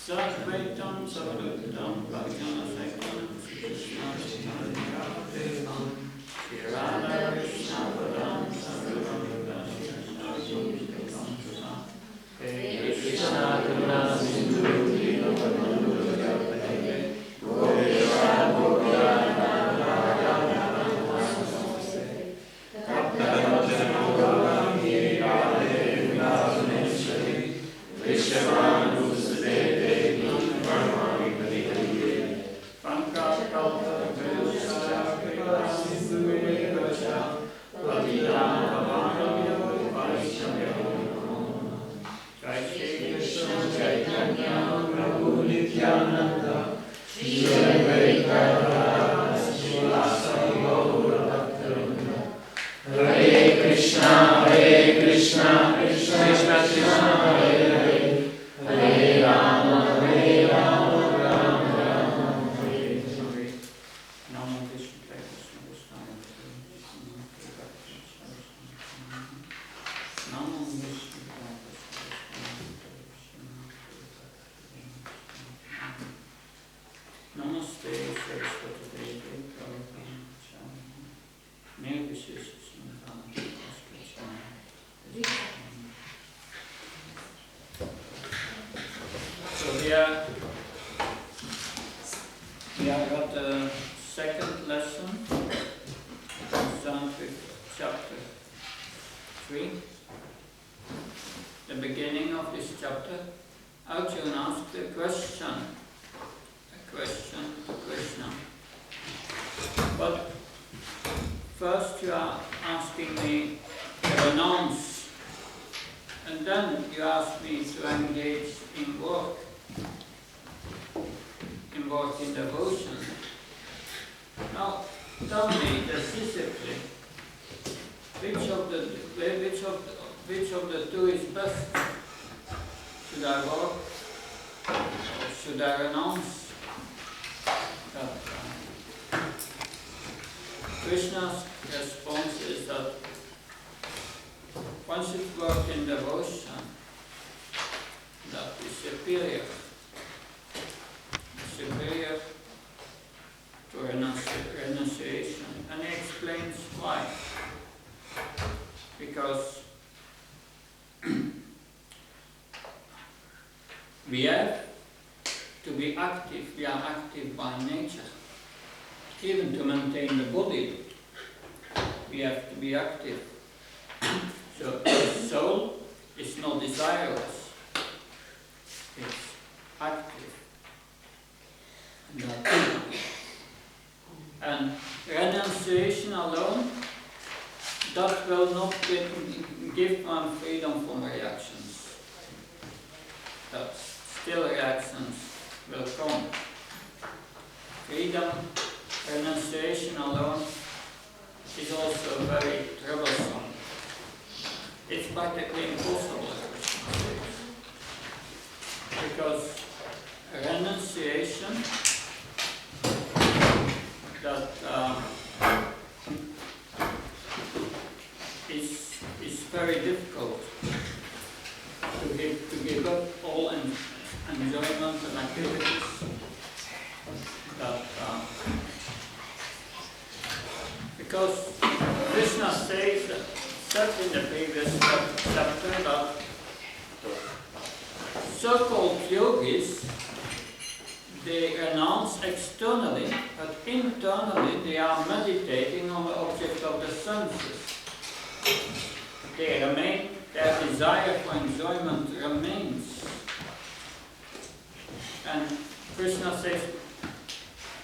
Sadvaitam Sadvaitam Bhajana Saikam Krishna Radha Krishna Padam Sarvam Hare Krishna Karuna Sindhu Dinapadam Jagapate Govinda Govinda We are at the second lesson, start with chapter 3. The beginning of this chapter, Arjuna asked a question to Krishna. But first you are asking me to renounce, and then you ask me to engage in work. In devotion. Now, tell me decisively, which of the two is best? Should I work or should I renounce? Krishna's response is that one should work in devotion. That is superior to renunciation. And he explains why. Because we have to be active. We are active by nature. Even to maintain the body, we have to be active. So the soul is not desirous. It's active. And renunciation alone, that will not give one freedom from reactions. That still reactions will come. Freedom, renunciation alone is also very troublesome. It's practically impossible, because renunciation that is very difficult to give up all enjoyment and activities that because Krishna said in the previous chapter that so-called yogis, they renounce externally, but internally they are meditating on the object of the senses. Their desire for enjoyment remains. And Krishna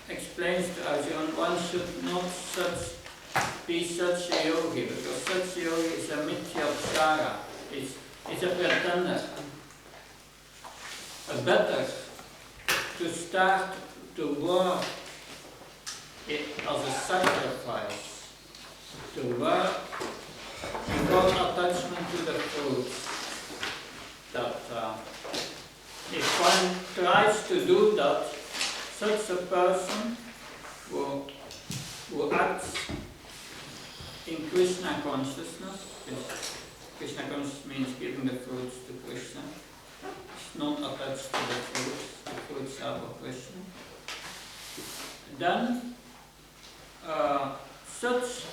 explains to Arjuna, one should not be such a yogi, because such a yogi is a mithyapsara, it's a pretender. Better to start to work it as a sacrifice, to work without attachment to the fruits. That if one tries to do that, such a person who acts in Krishna consciousness, Krishna consciousness means giving the fruits to Krishna, is not attached to the fruits. fruits are for Krishna. Then such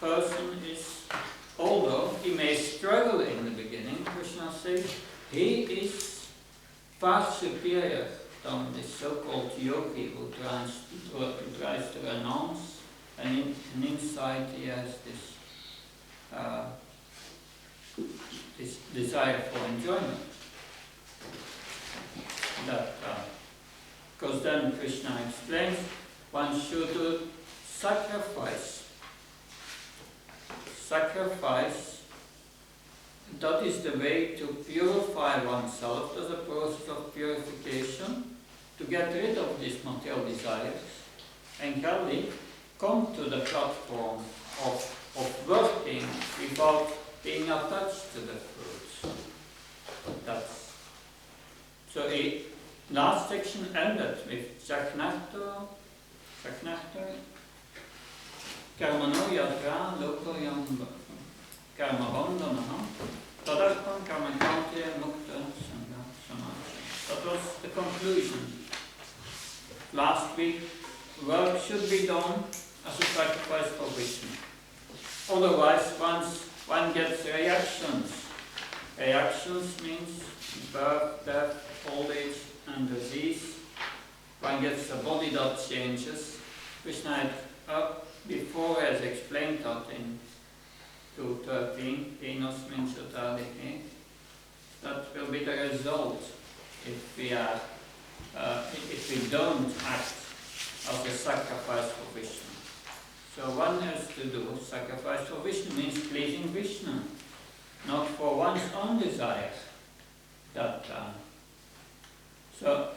person is, although he may struggle in the beginning, Krishna says, he is far superior than this so-called yogi who tries to renounce, and inside he has this desire for enjoyment. Because then Krishna explains, one should sacrifice. Sacrifice, that is the way to purify oneself. There's a process of purification to get rid of these material desires and really come to the platform of working without being attached to the fruits. So a last section ended with Jagnarta, Karmano Yatra Lokoyam Karmabandhanaha Tadartham Karmakante Mukta Sangha. That was the conclusion. Last week, work should be done as a sacrifice for Vishnu. Otherwise, once one gets reactions. Reactions means birth, death, old age and disease. One gets a body that changes. Krishna before has explained that in 2.13, Enos Minchatalike. That will be the result if we don't act as a sacrifice for Vishnu. So one has to do sacrifice for Vishnu means pleasing Vishnu, not for one's own desire. So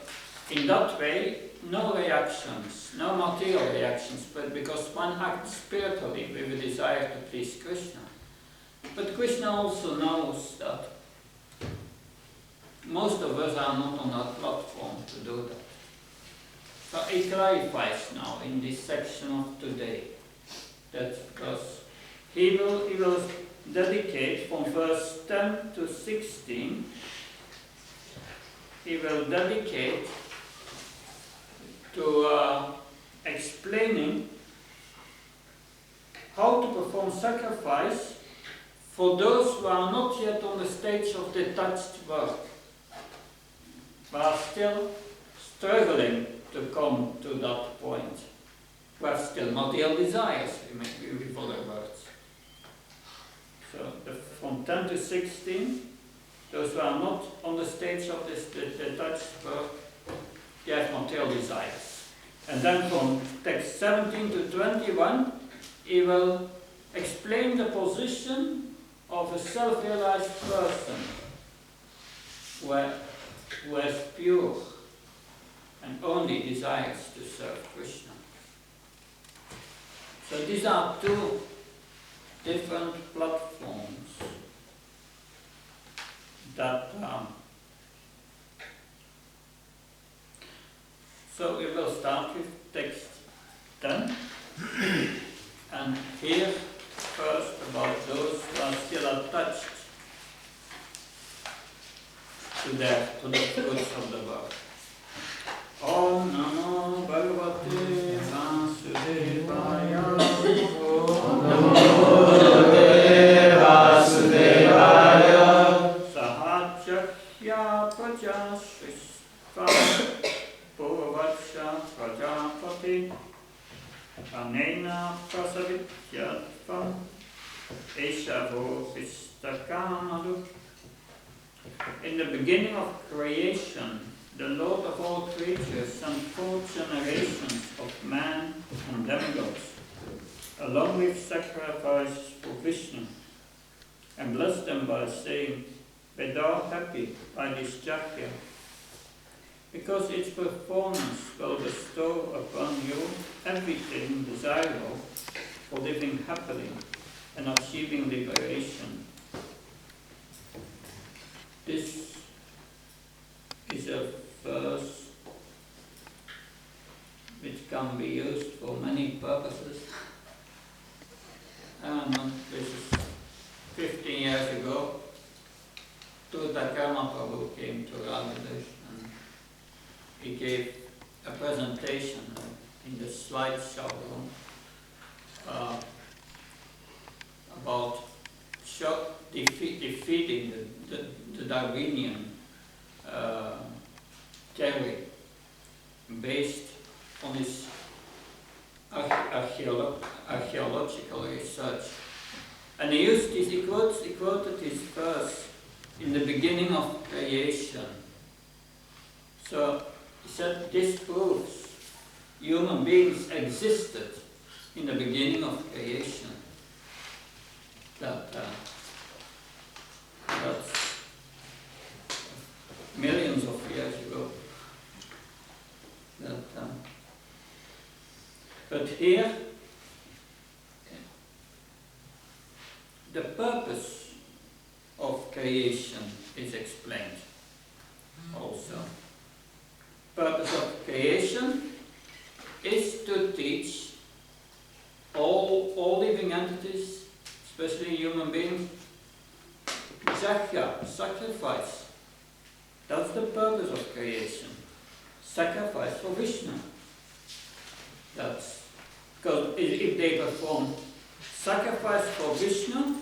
in that way, no reactions, no material reactions, but because one acts spiritually with a desire to please Krishna. But Krishna also knows that most of us are not on that platform to do that. So he clarifies now in this section of today that because he will dedicate from verse 10 to 16, he will dedicate to explaining how to perform sacrifice for those who are not yet on the stage of detached work, but are still struggling to come to that point, who have still material desires, with other words. So from 10 to 16, those who are not on the stage of this detached work, they have material desires. And then from text 17 to 21, he will explain the position of a self-realized person who is pure and only desires to serve Krishna. So these are two different platforms that so we will start with text 10 and here first about those who are still attached to the fruits of the world. Om Namo Bhagavate Vasudevaya. Om Namo Bhagavate Vasudevaya. Sahajya Praja Shristha Purvacha Prajapati Anena Prasavityatvam Eshavo Vistakamadu. In the beginning of creation, the Lord of all creatures sent 4 generations of man and demigods, along with sacrifice for Vishnu, and blessed them by saying, "Be thou happy by this yajna, because its performance will bestow upon you everything desirable for living happily and achieving liberation." This is a verse which can be used for many purposes. This is 15 years ago. Lilasuka Prabhu came to Bangladesh and he gave a presentation in the slideshow room about defeating the Darwinian theory based on his archaeological research. And he quoted his verse in the beginning of creation. So he said this proves human beings existed in the beginning of creation. That's millions of years ago. But here, the purpose of creation is explained also. Purpose of creation is to teach all living entities, especially human beings, Jhakya, sacrifice. That's the purpose of creation. Sacrifice for Vishnu. That's because if they perform sacrifice for Vishnu,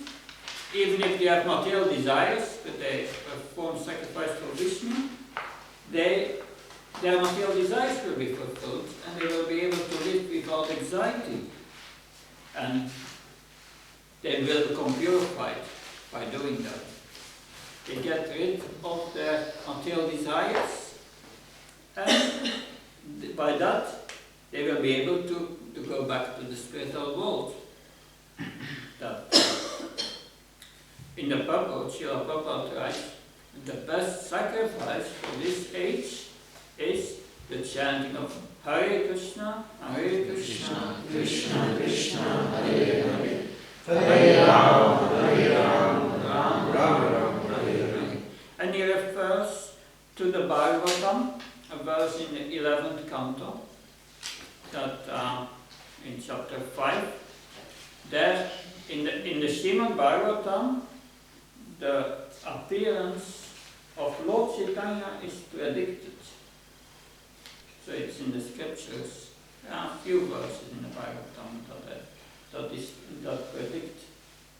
even if they have material desires, but they perform sacrifice for Vishnu, their material desires will be fulfilled and they will be able to live without anxiety. And they will become purified by doing that. They get rid of their material desires, and by that they will be able to go back to the spiritual world. In the Prabhupada, Srila Prabhupada writes, the best sacrifice for this age is the chanting of Hare Krishna, Krishna Krishna, Hare Hare, Hare Rama, Rama Rama, Hare Hare. And he refers to the Bhagavatam, a verse in the 11th canto, that in chapter 5, there in the Srimad Bhagavatam, the appearance of Lord Chaitanya is predicted. So it's in the scriptures. There are a few verses in the Bhagavatam that predict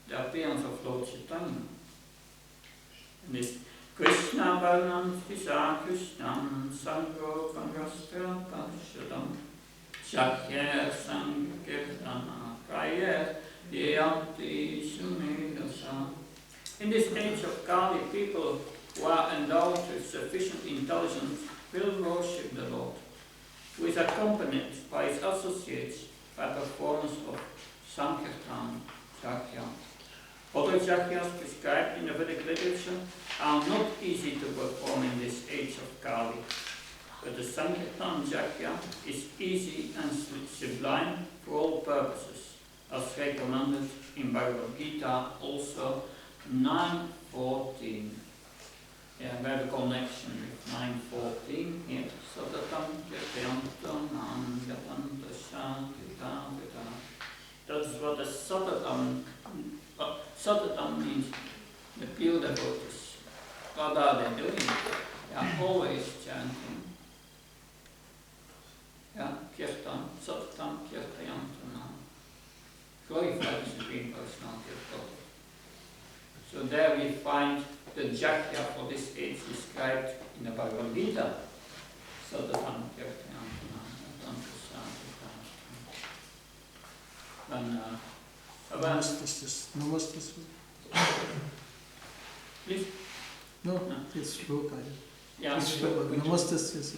the appearance of Lord Chaitanya. And this Krishna Varnam Visa Krishnam Sangho Pangastra Parshadam Shakya Sankirtana Kaya Deyanti Sumedasa. In this age of Kali, people who are endowed with sufficient intelligence will worship the Lord, who is accompanied by his associates by performance of Sankirtan Shakya. Other Shakyas prescribed in the Vedic literature are not easy to perform in this age of Kali, but the Sankirtan Shakya is easy and sublime for all purposes, as recommended in Bhagavad Gita, also 9.14. Yeah, we have a connection with 9.14 here. Sadatam Kirtayantam Namyatanta Shankirtavita. That's what the Sadatam means, the pure devotees. What are they doing? They are always chanting. Yeah, Kirtan, Sadatam Kirtayantam. Glorify the Supreme Personality of God. So there we find the Jhakya for this age described in the Bhagavad Gita. Sadatam Kirtayantam. Namaste. Please? No, it's shloka. Yeah, Namaste.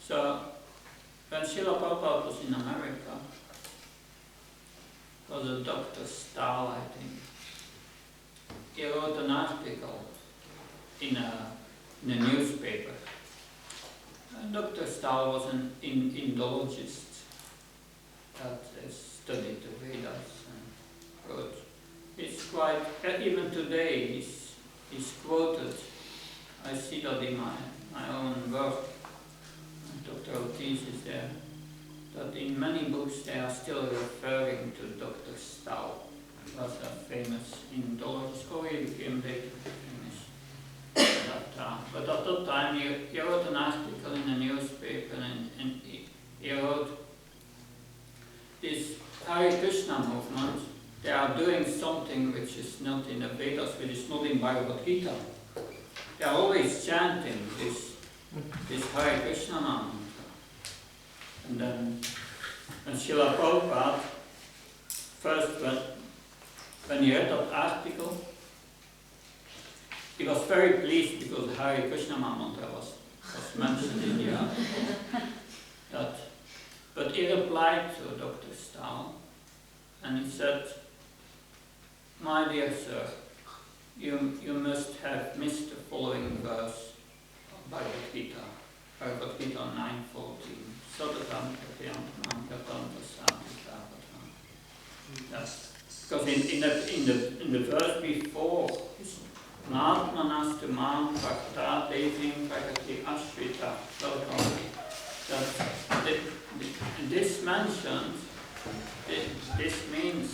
So, when Srila Prabhupada was in America, was a Dr. Stahl, I think, he wrote an article in a newspaper. And Dr. Stahl was an Indologist that studied the Vedas and wrote. It's quite, even today, he's quoted. I see that in my own work, doctoral thesis there, that in many books they are still referring to Dr. Stahl, who was a famous Indologist, or he became later famous after but at that time he wrote an article in a newspaper, and he wrote, this Hare Krishna movement, they are doing something which is not in the Vedas, which is not in Bhagavad Gita. They are always chanting this Hare Krishna mantra. And then when Srila Prabhupada, first when he read that article, he was very pleased because the Hare Krishna mantra was mentioned in the article. But he replied to Dr. Stahl, and he said, my dear sir, you must have missed the following verse of Bhagavad Gita, Bhagavad Gita 9:14. Sadatam Katyantam Katanta Samikapatam. Yes. Because in the verse before, Mahatmanastu Mam Bhakta Devim Bhagati Ashvita. This mentions, this means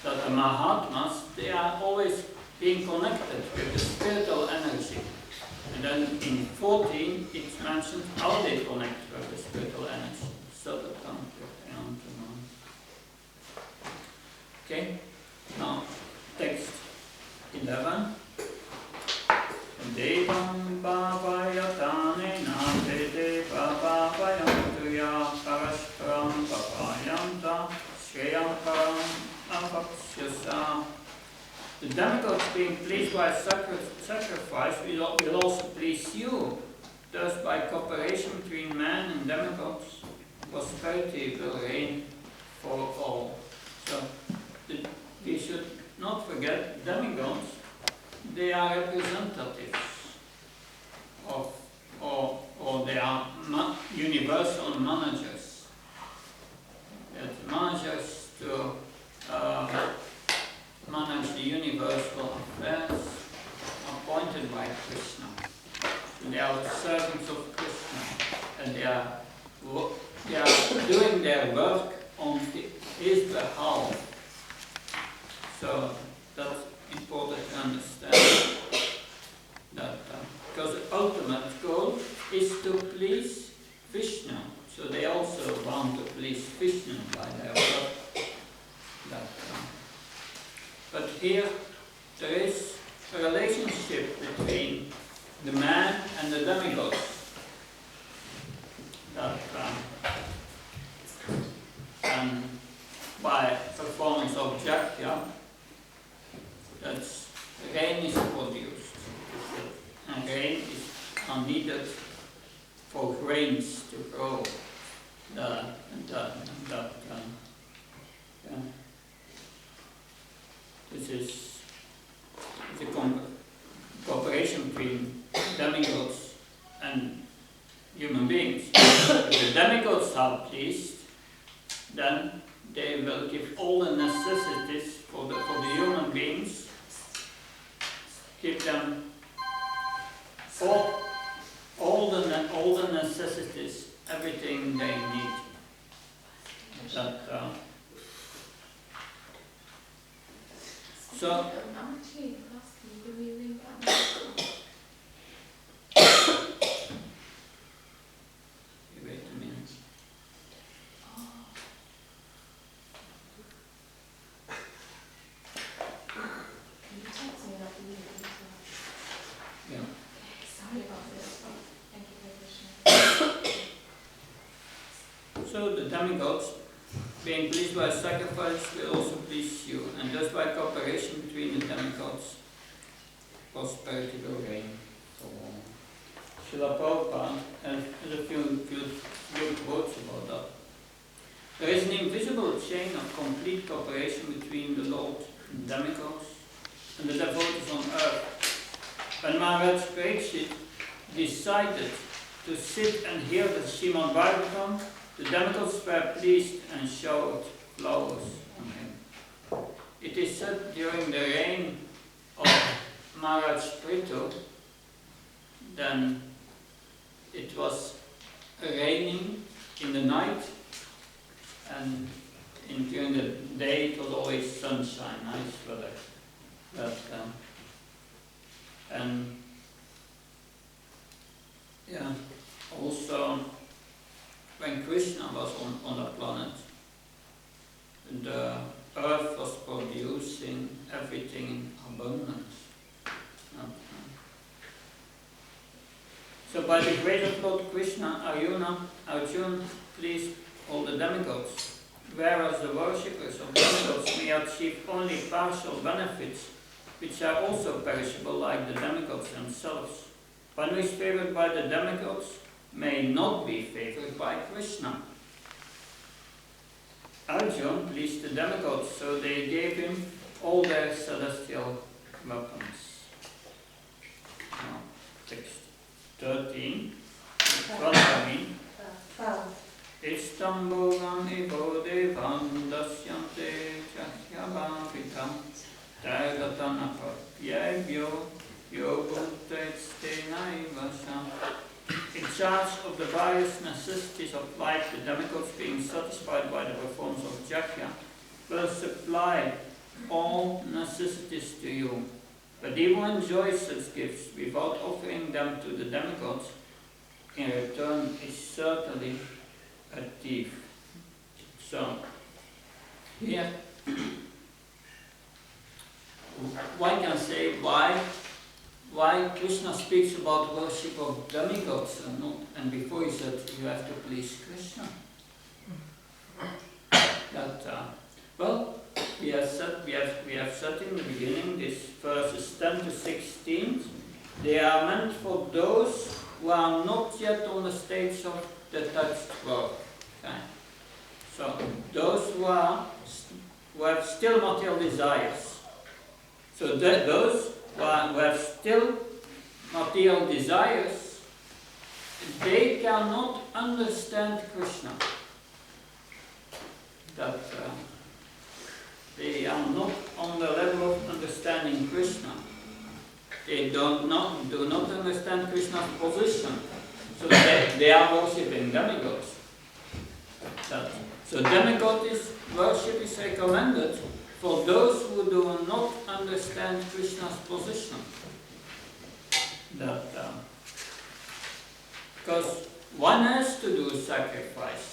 that the Mahatmas, they are always being connected with the spiritual energy. And then in 14, it mentions how they connect with the spiritual energy. Okay, now text 11. Devam bhavayatane nate bhavayantuya parasparam bhavayanta shreyam param avaksyasa. The demigods being pleased by sacrifice will also please you. Thus, by cooperation between man and demigods, prosperity will reign for all. So, we should not forget demigods. They are representatives of, or they are universal managers. That managers to manage the universal affairs appointed by Krishna. They are servants of Krishna, and they are doing their work on his behalf. So that's important to understand that because the ultimate goal is to please Vishnu. So they also want to please Vishnu by their work. But here there is a relationship between the man and the demigods. And by performance of Jagya, that's rain is produced. And rain is needed for grains to grow. This is the cooperation between demigods and human beings. If the demigods are pleased, then they will give all the necessities for the human beings, give them all the necessities, everything they need. So I'm actually asking, do we link that? wait a minute. You text me that you as well. Yeah. Okay, sorry about this. Thank you for listening. So the demigods, being pleased by sacrifice, will also please you, and thus by cooperation between the demigods, prosperity will reign for all. Srila Prabhupada has a few quotes about that. There is an invisible chain of complete cooperation between the Lord and demigods and the devotees on earth. When Maharaj Parikshit decided to sit and hear the Srimad Bhagavatam, the demigods were pleased and showered flowers on him. It is said during the reign of Maharaj Prithu, then it was raining in the night, and during the day it was always sunshine, nice weather. And Yeah. Also, when Krishna was on the planet, the earth was producing everything in abundance. So by the grace of Lord Krishna, Arjuna pleased all the demigods, whereas the worshippers of demigods may achieve only partial benefits, which are also perishable like the demigods themselves. One who is favored by the demigods may not be favored by Krishna. Arjuna pleased the demigods, so they gave him all their celestial weapons. Now, text 13. 12. Istambulam ibo devam dasyante chahyavavitam Targatanapapyebhyo yobuntetstenaivasam. In charge of the various necessities of life, the demigods, being satisfied by the performance of Jagya, will supply all necessities to you. But he who enjoys such gifts without offering them to the demigods in return is certainly a thief. So, here, one can say why Krishna speaks about worship of demigods and before he said you have to please Krishna. Well, we have said in the beginning, this verses 10 to 16, they are meant for those who are not yet on the stage of the touched world. Okay? So those who have still material desires. So those who have still material desires, they cannot understand Krishna. That they are not on the level of understanding Krishna. They do not understand Krishna's position. So they are worshipping demigods. So demigod worship is recommended for those who do not understand Krishna's position. Because one has to do sacrifice.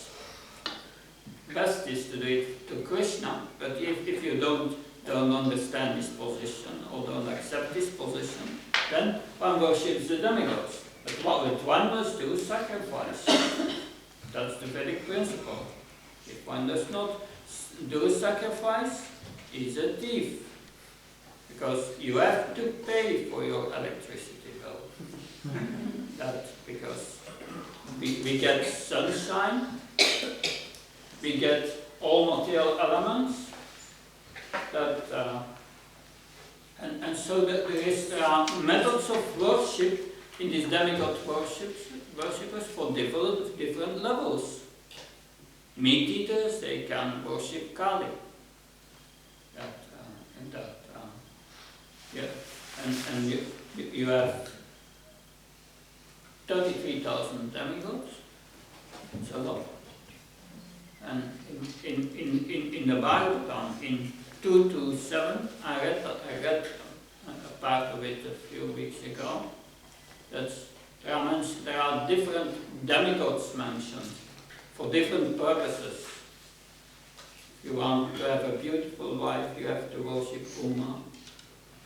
Best is to do it to Krishna, but if you don't understand his position or don't accept his position, then one worships the demigods. But what one must do is sacrifice. That's the Vedic principle. If one does not do sacrifice, he's a thief. Because you have to pay for your electricity bill. Because we get sunshine, we get all material elements, and so that there are methods of worship in these demigod worshippers for different levels. Meat eaters, they can worship Kali. And you have 33,000 demigods. It's a lot. And in the Bhagavatam, in 227, I read a part of it a few weeks ago. There are different demigods mentioned for different purposes. If you want to have a beautiful wife, you have to worship Uma,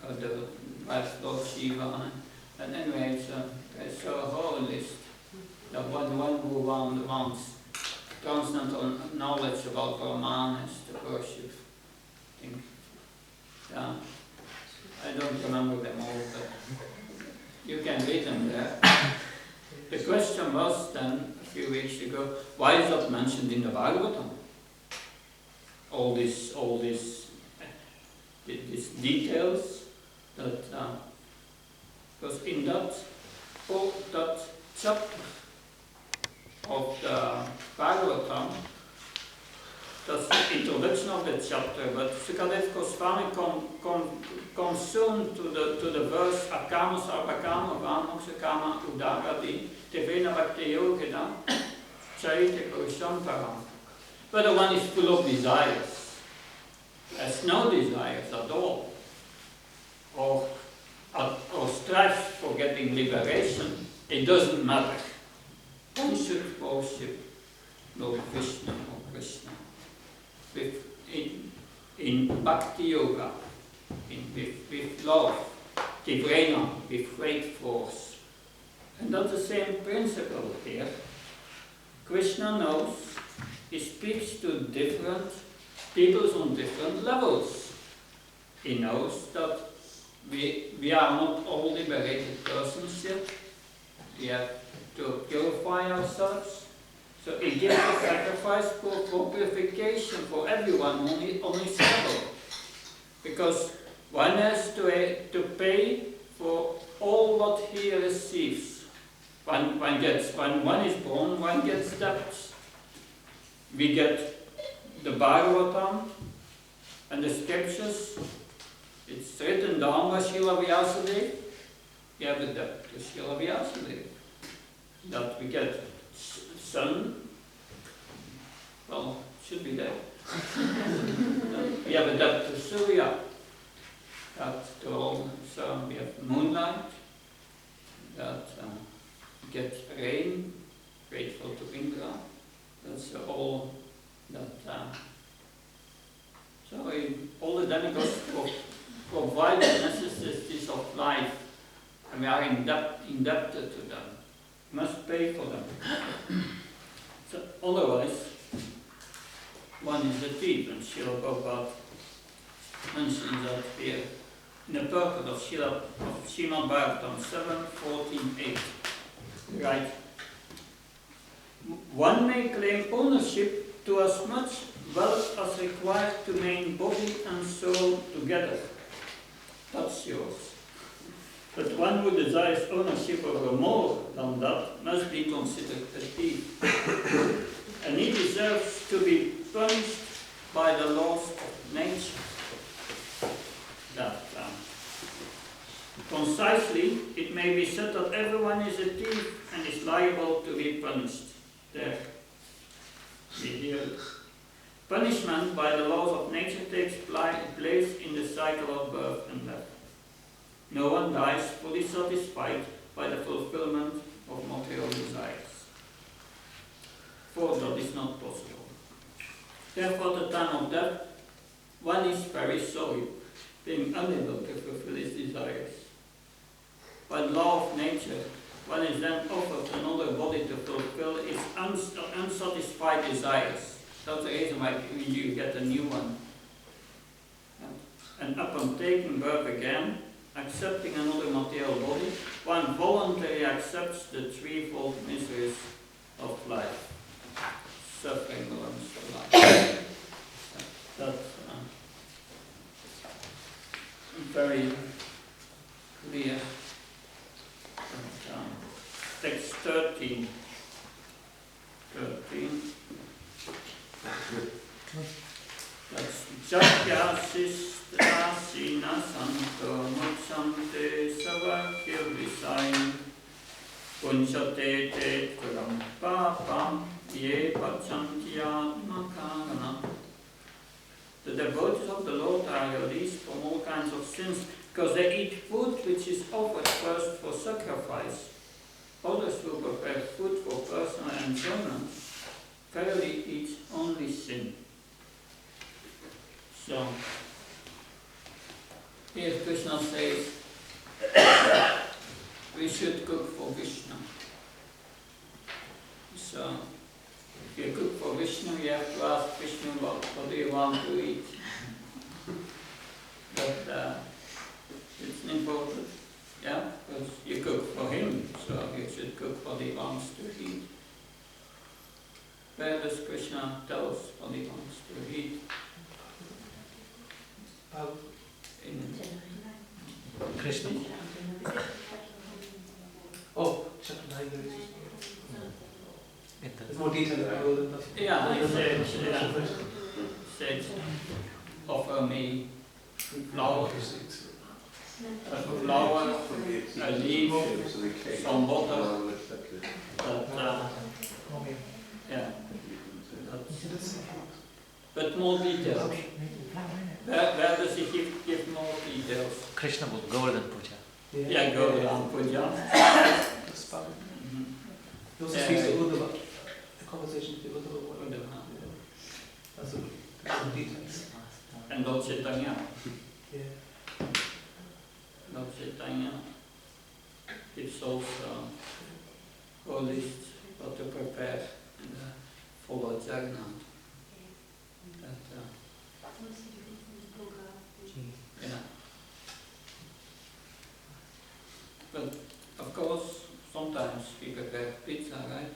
the wife Lord Shiva. And anyway, it's a whole list. The one who wants transcendental knowledge about Brahman has to worship. I don't remember them all, but you can read them there. The question was then, a few weeks ago, why is that mentioned in the Bhagavatam? All these details because in that chapter of the Bhagavatam, that's the introduction of the chapter, but Sukadev Goswami comes soon to the verse Akama Sarvakama Vamokshakama Udaradi Tevena Bhakti Yogeda Charite Kurushamparam. Whether one is full of desires, has no desires at all, or strives for getting liberation, it doesn't matter. One should worship Lord Krishna or Krishna in Bhakti Yoga, with love, Tivrena, with great force. And that's the same principle here. Krishna knows, he speaks to different people on different levels. He knows that we are not all liberated persons yet. We have to purify ourselves. So he gives a sacrifice for purification for everyone on his level. Because one has to pay for all what he receives. When one is born, one gets debts. We get the Bhagavatam and the scriptures. It's written down by Srila Vyasadeva. We have a debt to Srila Vyasadeva. That we get sun, well, should be there. We have a debt to Surya. That to all, so we have moonlight. That get rain, grateful to Indra. That's all that. So all the demigods provide the necessities of life, and we are indebted to them. We must pay for them. So otherwise, one is a thief, and Srila Prabhupada mentions that here in the purport of Srimad Bhagavatam 7:14-8. Right. One may claim ownership to as much wealth as required to maintain body and soul together. That's yours. But one who desires ownership over more than that must be considered a thief. And he deserves to be punished by the laws of nature. That concisely, it may be said that everyone is a thief and is liable to be punished. There. Punishment by the laws of nature takes place in the cycle of birth and death. No one dies fully satisfied by the fulfillment of material desires. For that is not possible. Therefore, at the time of death, one is very sorry, being unable to fulfill his desires. By the law of nature, one is then offered another body to fulfill his unsatisfied desires. That's the reason why you get a new one. And upon taking birth again, accepting another material body, one voluntarily accepts the threefold miseries of life. Suffering belongs to life. That's very clear. Text 13. That's Jatya Sistasina Santo Mutsante Savakya Visayin Punchate Te Kuram Papam Ye Pachantya Makana. The devotees of the Lord are released from all kinds of sins because they eat food which is offered first for sacrifice. Others who prepare food for personal enjoyment fairly eat only sin. So, here Krishna says, we should cook for Vishnu. So, if you cook for Vishnu, you have to ask Vishnu what do you want to eat. But it's important, yeah, because you cook for him, so you should cook what he wants to eat. Where does Krishna tell us what he wants to eat? Krishna. Oh, there's more detail that I will than that. Yeah, he said, offer me flowers, a leaf, some water, yeah. But more details. Where does he give more details? Krishna will Govardhan Puja. Yeah, Govardhan Puja. Lord Chaitanya. Yeah. Lord Chaitanya gives also a list what to prepare and follow Jagannath. That, yeah. But of course, sometimes we prepare pizza, right?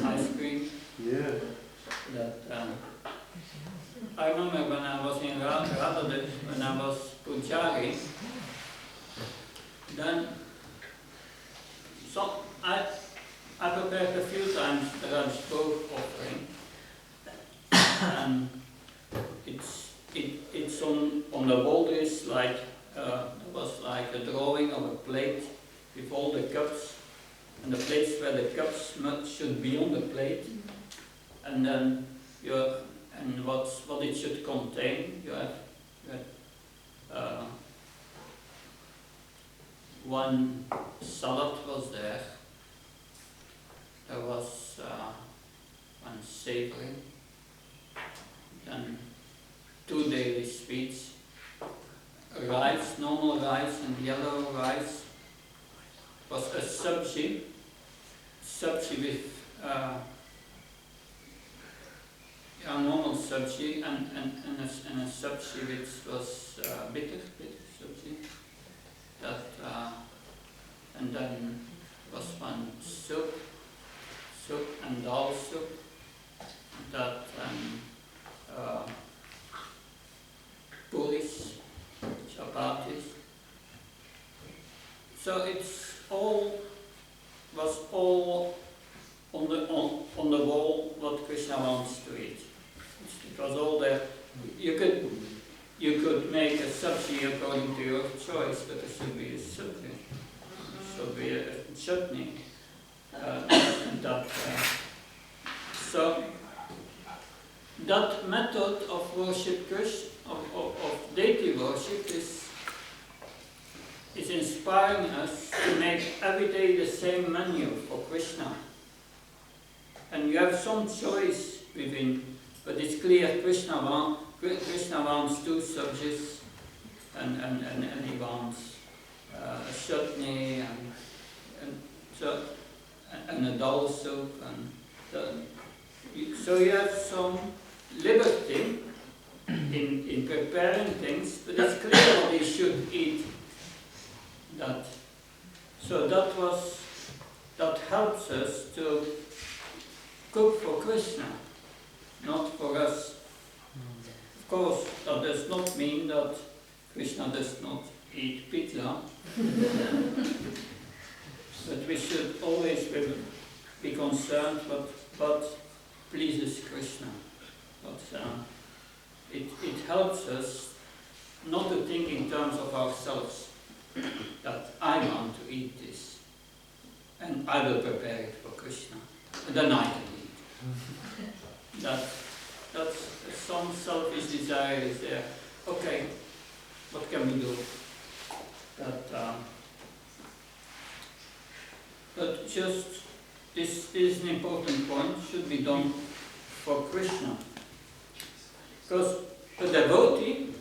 Ice cream. Yeah. That I remember when I was in Radha, when I was Pujari, then I prepared a few times the Raj Bhog offering, and it's on the wall. Is like there was like a drawing of a plate with all the cups, and the place where the cups should be on the plate, and then what it should contain. You have one salad was there. There was one savory, then 2 daily sweets, rice, normal rice and yellow rice, was a sabji with normal sabji and a sabji which was bitter sabji. That and then was one soup and dal soup. That puris, chapatis. So was all on the wall what Krishna wants to eat. It was all there. You could make a sabji according to your choice, but it should be a sabji. It should be a chutney. So that method of worship Krishna, of deity worship, is inspiring us to make every day the same menu for Krishna. And you have some choice within, but it's clear Krishna wants 2 subjects, and he wants a chutney and a dal soup, so you have some liberty in preparing things, but it's clear what he should eat. So that helps us to cook for Krishna, not for us. Of course, that does not mean that Krishna does not eat pizza, but we should always be concerned what pleases Krishna. But it helps us not to think in terms of ourselves, that I want to eat this, and I will prepare it for Krishna, and then I can eat. That's some selfish desire is there. Okay, what can we do? But just this is an important point, should be done for Krishna. Because a devotee,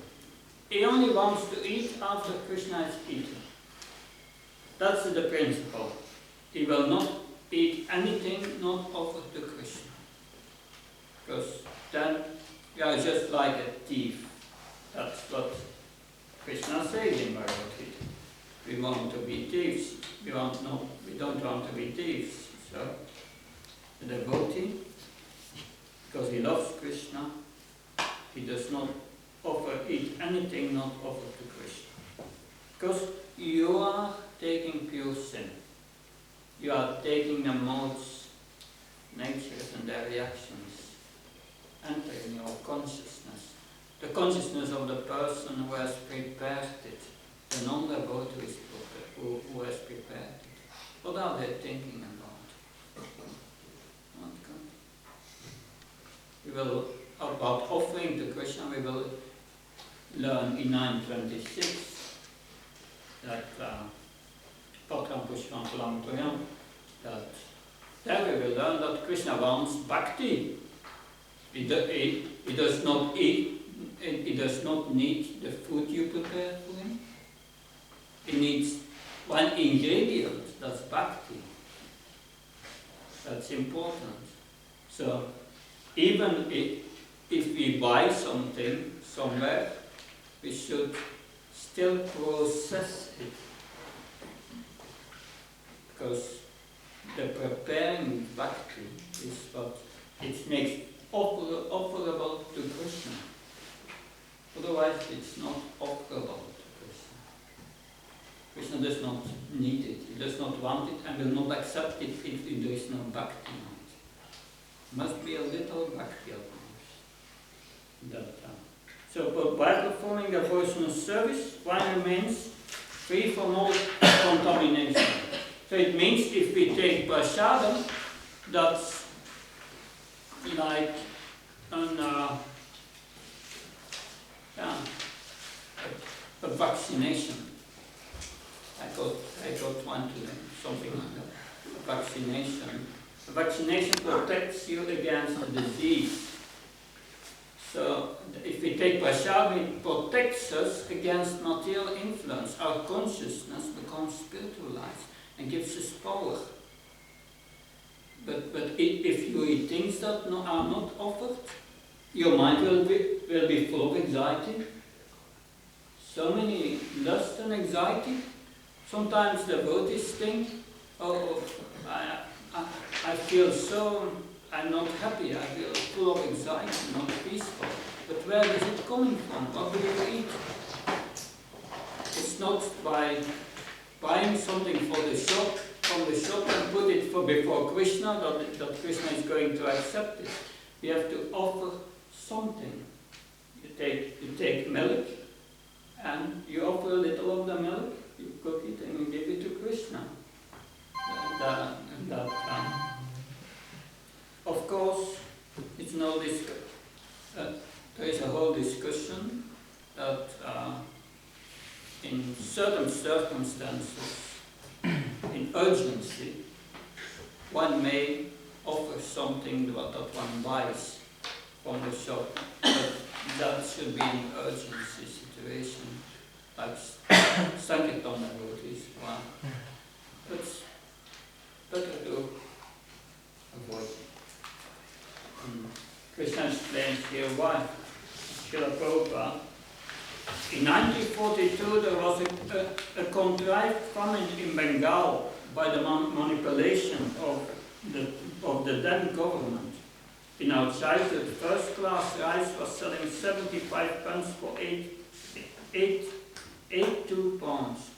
he only wants to eat after Krishna is eaten. That's the principle. He will not eat anything not offered to Krishna. Because then you are just like a thief. That's what Krishna says in Bhagavad Gita. We want to be thieves. We don't want to be thieves. So the devotee, because he loves Krishna, he does not eat anything not offered to Krishna. Because you are taking pure sin. You are taking the modes, natures and their reactions, entering your consciousness. The consciousness of the person who has prepared it, the non-devotee who has prepared it. What are they thinking about? We will, about offering to Krishna, we will learn in 926 that Patram Pushpam Phalam Toyam, that there we will learn that Krishna wants bhakti. He does not He does not need the food you prepare for him. He needs one ingredient, that's bhakti. That's important. So even if we buy something somewhere, we should still process it. Because the preparing bhakti is what it makes offerable to Krishna. Otherwise it's not offerable to Krishna. Krishna does not need it, he does not want it, and will not accept it if there is no bhakti on it. Must be a little bhakti of course. That time. So but by performing devotional service, one remains free from all contamination. So it means if we take prasadam, that's like a vaccination. I got one today, something like that. A vaccination. A vaccination protects you against a disease. So if we take prasadam, it protects us against material influence. Our consciousness becomes spiritualized and gives us power. But if you eat things that are not offered, your mind will be full of anxiety. So many lust and anxiety. Sometimes devotees think, oh, I feel so, I'm not happy, I feel full of anxiety, not peaceful. But where is it coming from? What do you eat? It's not by buying something from the shop and put it before Krishna that Krishna is going to accept it. We have to offer something. You take milk and you offer a little of the milk, you cook it and you give it to Krishna. Of course, it's no there is a whole discussion that in certain circumstances, in urgency, one may offer something that one buys from the shop, but that should be an urgency situation, like Sankirtan devotees. Wow. It's better to avoid it. Krishna explains here why. Srila Prabhupada. In 1942 there was a contrived famine in Bengal by the manipulation of the then government. In our childhood, first-class rice was selling 75 pence for 82 pounds.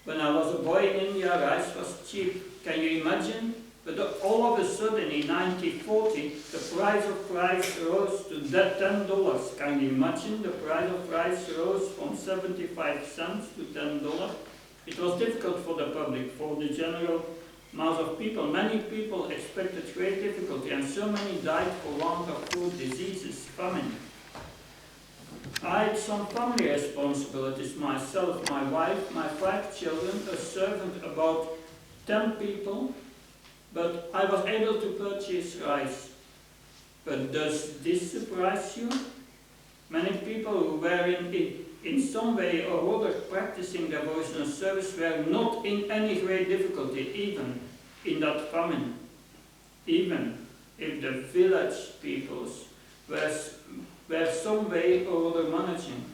When I was a boy in India, rice was cheap. Can you imagine? But all of a sudden, in 1940, the price of rice rose to $10. Can you imagine? The price of rice rose from 75 cents to $10. It was difficult for the public, for the general mass of people. Many people expected great difficulty, and so many died for want of food, diseases, famine. I had some family responsibilities myself, my wife, my 5 children, a servant, about 10 people, but I was able to purchase rice. But does this surprise you? Many people who were in some way or other practicing devotional service were not in any great difficulty, even in that famine. Even if the village peoples were some way or other managing.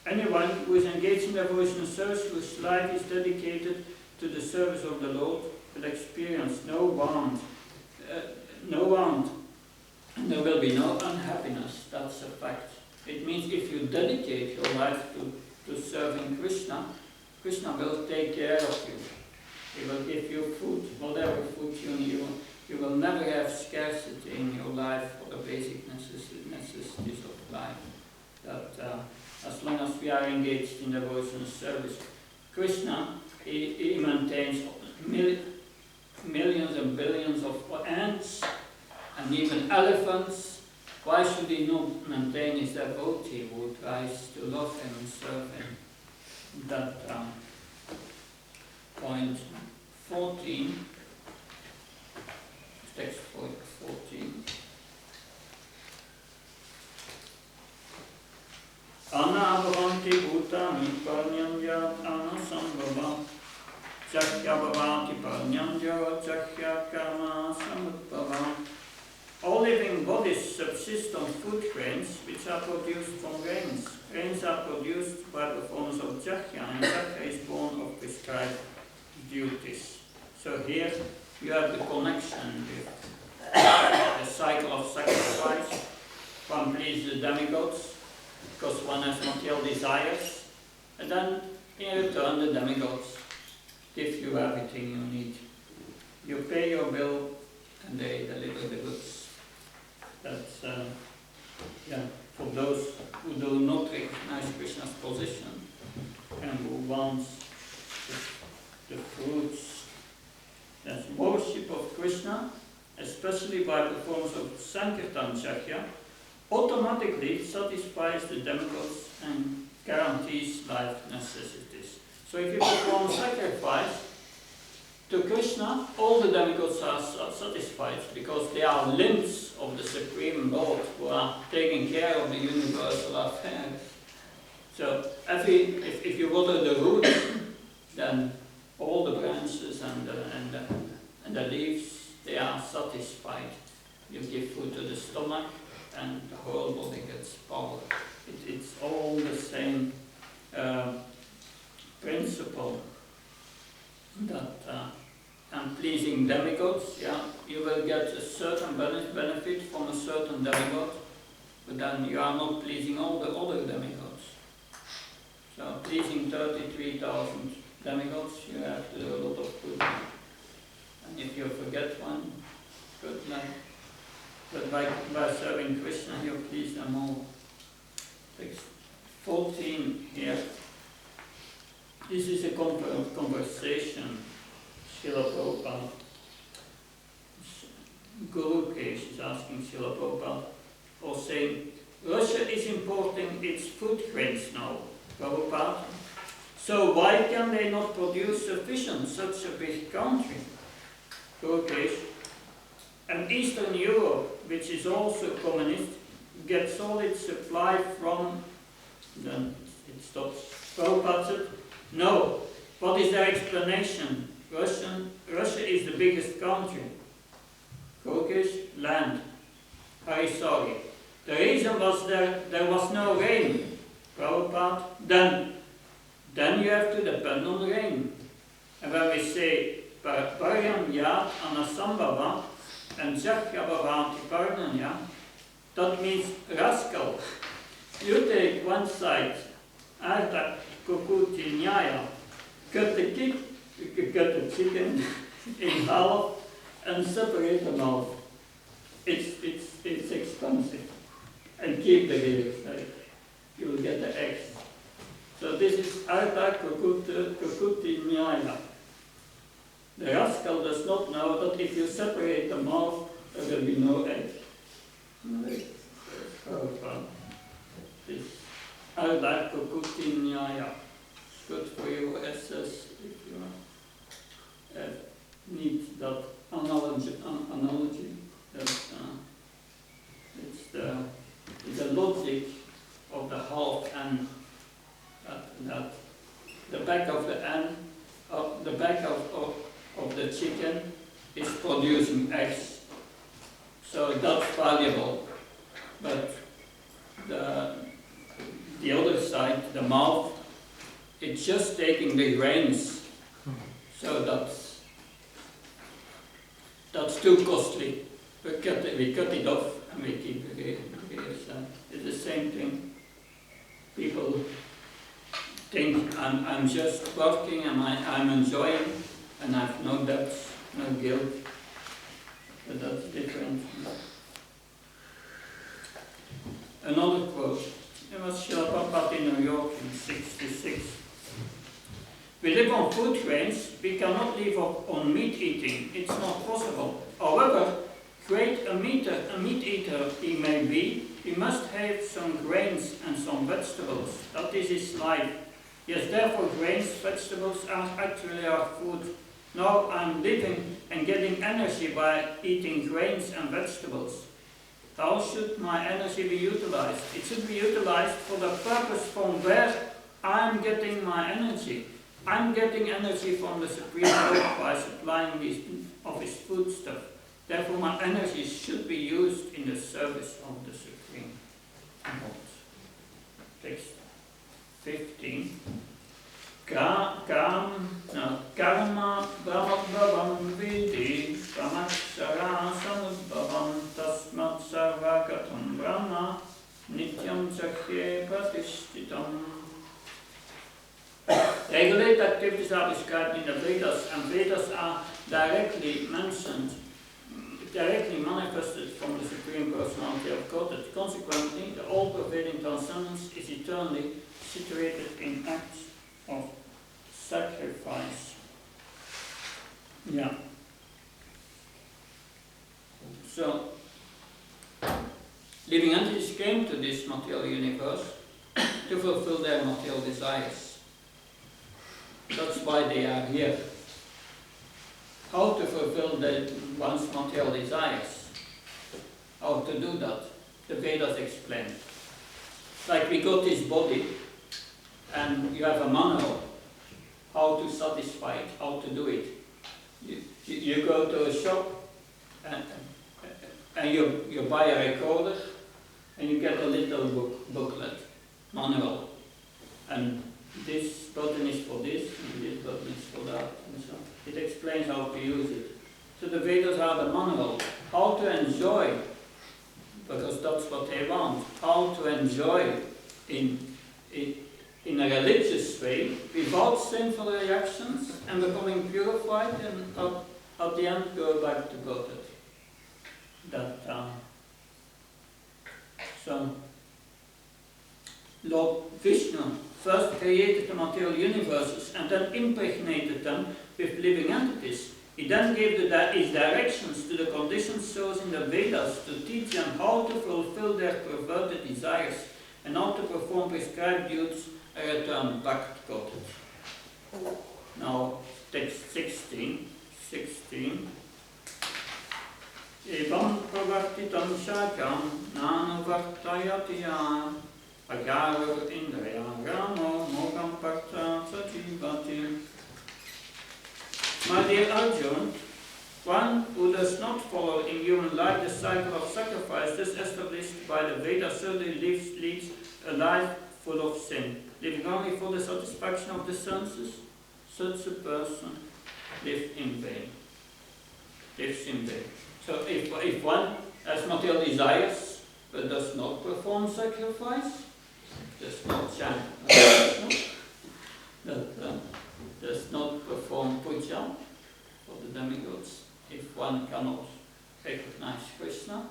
Anyone who is engaged in devotional service, whose life is dedicated to the service of the Lord, will experience no want, and there will be no unhappiness. That's a fact. It means if you dedicate your life to serving Krishna, Krishna will take care of you. He will give you food, whatever food you need. You will never have scarcity in your life for the basic necessities of life. That as long as we are engaged in devotional service, Krishna, he maintains millions and billions of ants and even elephants. Why should he not maintain his devotee who tries to love him and serve him? That point 14, text point 14. Jahya bhavati paranyamjo jahya karma samudbhava. All living bodies subsist on food grains which are produced from grains. Grains are produced by the forms of jahya, and jahya is born of prescribed duties. So here you have the connection with the cycle of sacrifice. One pleases the demigods because one has material desires, and then in return the demigods give you everything you need. You pay your bill and they deliver the goods. That's for those who do not recognize Krishna's position and who wants the fruits. That's worship of Krishna, especially by the forms of Sankirtan Jahya, automatically satisfies the demigods and guarantees life necessities. So if you perform sacrifice to Krishna, all the demigods are satisfied because they are limbs of the Supreme Lord who are taking care of the universal affairs. So if you water the root, then all the branches and the leaves, they are satisfied. You give food to the stomach and the whole body gets power. It's all the same principle that and pleasing demigods, you will get a certain benefit from a certain demigod, but then you are not pleasing all the other demigods. So pleasing 33,000 demigods, you have to do a lot of good. And if you forget one, good luck. But by serving Krishna, you please them all. 14 here. This is a conversation. Srila Prabhupada, Guru Kesh is asking Srila Prabhupada, or saying, Russia is importing its food grains now, Prabhupada. So why can they not produce sufficient, such a big country? Guru Kesh, and Eastern Europe, which is also communist, gets all its supply from, then it stops. Prabhupada said, no. What is their explanation? Russia is the biggest country. Turkish land. Very sorry. The reason was there was no rain. Prabhupada, then you have to depend on rain. And when we say Paryam Yat Anasambhava and Jahya Bhavati Parnanya, that means rascal. You take one side, Arta Kukuti Nyaya, cut the chicken in half and separate them off. It's expensive. And keep the lyrics, right? You will get the eggs. So this is Arta Kukuti Nyaya. The rascal does not know that if you separate them off, there will be no egg. Right? This Arta Kukuti Nyaya. It's good for your SS if you need that analogy. It's the logic of the half N. That the back of the N, the back of the chicken is producing eggs. So that's valuable. But the other side, the mouth, it's just taking the grains. So that's too costly. We cut it off and we keep the grains. It's the same thing. People think I'm just working and I'm enjoying and I have no debts, no guilt. But that's different. Another quote. It was Srila Prabhupada in New York in 66. We live on food grains, we cannot live on meat eating. It's not possible. However, great a meat eater he may be, he must have some grains and some vegetables. That is his life. Yes, therefore grains, vegetables are actually our food. Now I'm living and getting energy by eating grains and vegetables. How should my energy be utilized? It should be utilized for the purpose from where I'm getting my energy. I'm getting energy from the Supreme Lord by supplying his foodstuff. Therefore, my energy should be used in the service of the Supreme Lord. Text 15. Karma brahmabhavam vidi pramakshara samudbhavam tasmat sarvagatam brahma nityam chakye pratishtitam. Regulated activities are described in the Vedas, and Vedas are directly manifested from the Supreme Personality of Godhead. Consequently, the all-pervading transcendence is eternally situated in acts of sacrifice. Yeah. So, living entities came to this material universe to fulfill their material desires. That's why they are here. How to fulfill one's material desires? How to do that? The Vedas explain. Like we got this body, and you have a manual how to satisfy it, how to do it. You go to a shop and you buy a recorder and you get a little booklet, manual. And this button is for this, and this button is for that, and so it explains how to use it. So the Vedas are the manual, how to enjoy, because that's what they want, how to enjoy in a religious way, without sinful reactions, and becoming purified, and at the end go back to Godhead. So, Lord Vishnu first created the material universes and then impregnated them with living entities. He then gave his directions to the conditioned souls in the Vedas to teach them how to fulfill their perverted desires and how to perform prescribed duties and return back to Godhead. Now, text 16. Evam pravartitam shakam nanuvartayatiya Agaru indriya ramo mogam parta sativati. My dear Arjun, one who does not follow in human life the cycle of sacrifice thus established by the Vedas certainly leads a life full of sin, living only for the satisfaction of the senses. Such a person lives in vain. So if one has material desires but does not perform sacrifice, does not chant, does not perform puja for the demigods, if one cannot recognize Krishna,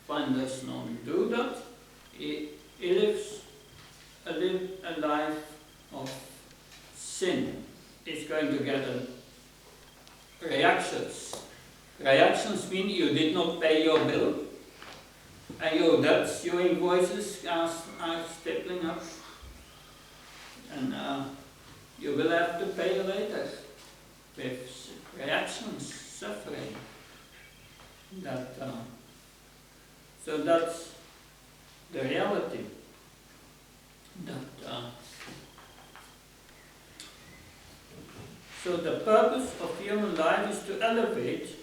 if one does not do that, he lives a life of sin. He's going to get reactions. Reactions mean you did not pay your bill, and your debts, your invoices are stapling up, and you will have to pay later with reactions, suffering. So that's the reality. So the purpose of human life is to elevate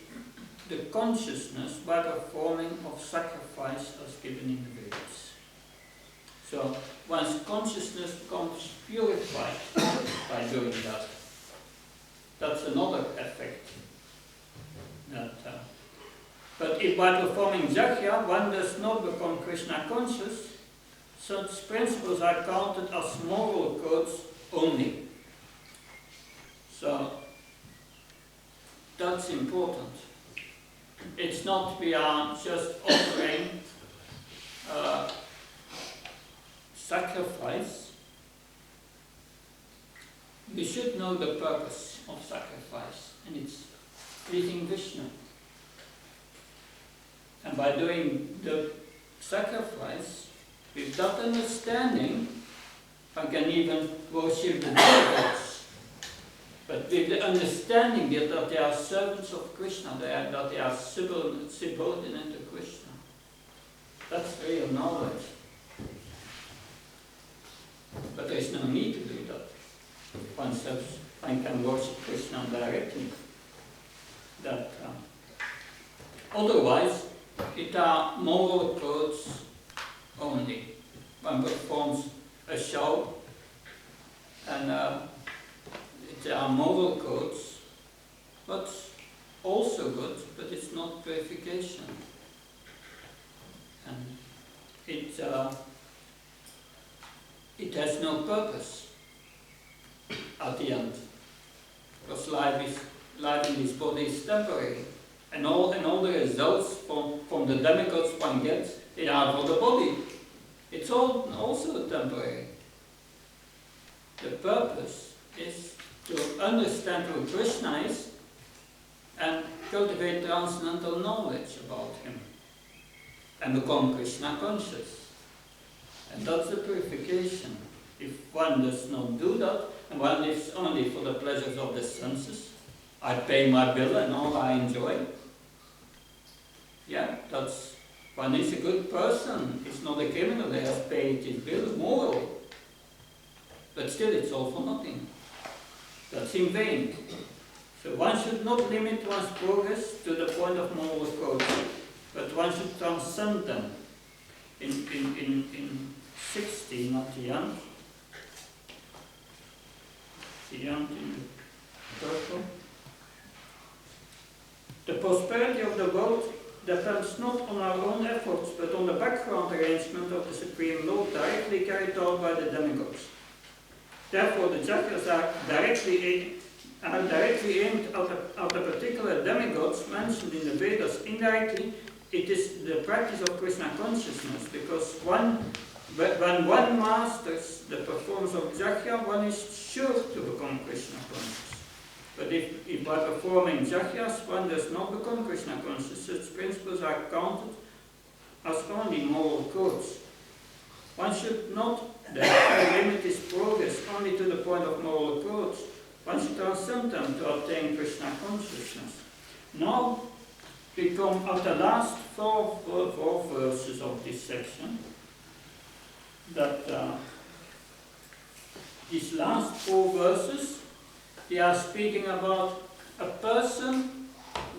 the consciousness by performing of sacrifice as given in the Vedas. So one's consciousness becomes purified by doing that. That's another effect. But if by performing Jagya one does not become Krishna conscious, such principles are counted as moral codes only. So that's important. It's not we are just offering sacrifice. We should know the purpose of sacrifice, and it's pleasing Vishnu. And by doing the sacrifice, with that understanding, I can even worship the demigods. But with the understanding that they are servants of Krishna, that they are subordinate to Krishna. That's real knowledge. But there is no need to do that. one can worship Krishna directly. That otherwise, it are moral codes only. One performs a show, and it are moral codes, but also good, but it's not purification. And it has no purpose at the end, because life in this body is temporary, and all the results from the demigods one gets, they are for the body. It's all also temporary. The purpose is to understand who Krishna is and cultivate transcendental knowledge about him and become Krishna conscious. And that's the purification. If one does not do that, and one lives only for the pleasures of the senses, I pay my bill and all I enjoy, yeah, that's, one is a good person, he's not a criminal, he has paid his bill, moral. But still it's all for nothing. That's in vain. So one should not limit one's progress to the point of moral code, but one should transcend them. In 16 at the end in the purple, the prosperity of the world depends not on our own efforts, but on the background arrangement of the Supreme Lord directly carried out by the demigods. Therefore, the jhakas are directly aimed at the particular demigods mentioned in the Vedas. Indirectly, it is the practice of Krishna consciousness, because when one masters the performance of jhakya, one is sure to become Krishna conscious. But if by performing jhakyas one does not become Krishna conscious, such principles are counted as only moral codes. One should not therefore limit his progress only to the point of moral codes. One should transcend them to attain Krishna consciousness. Now we come at the last four verses of this section. That these last 4 verses, they are speaking about a person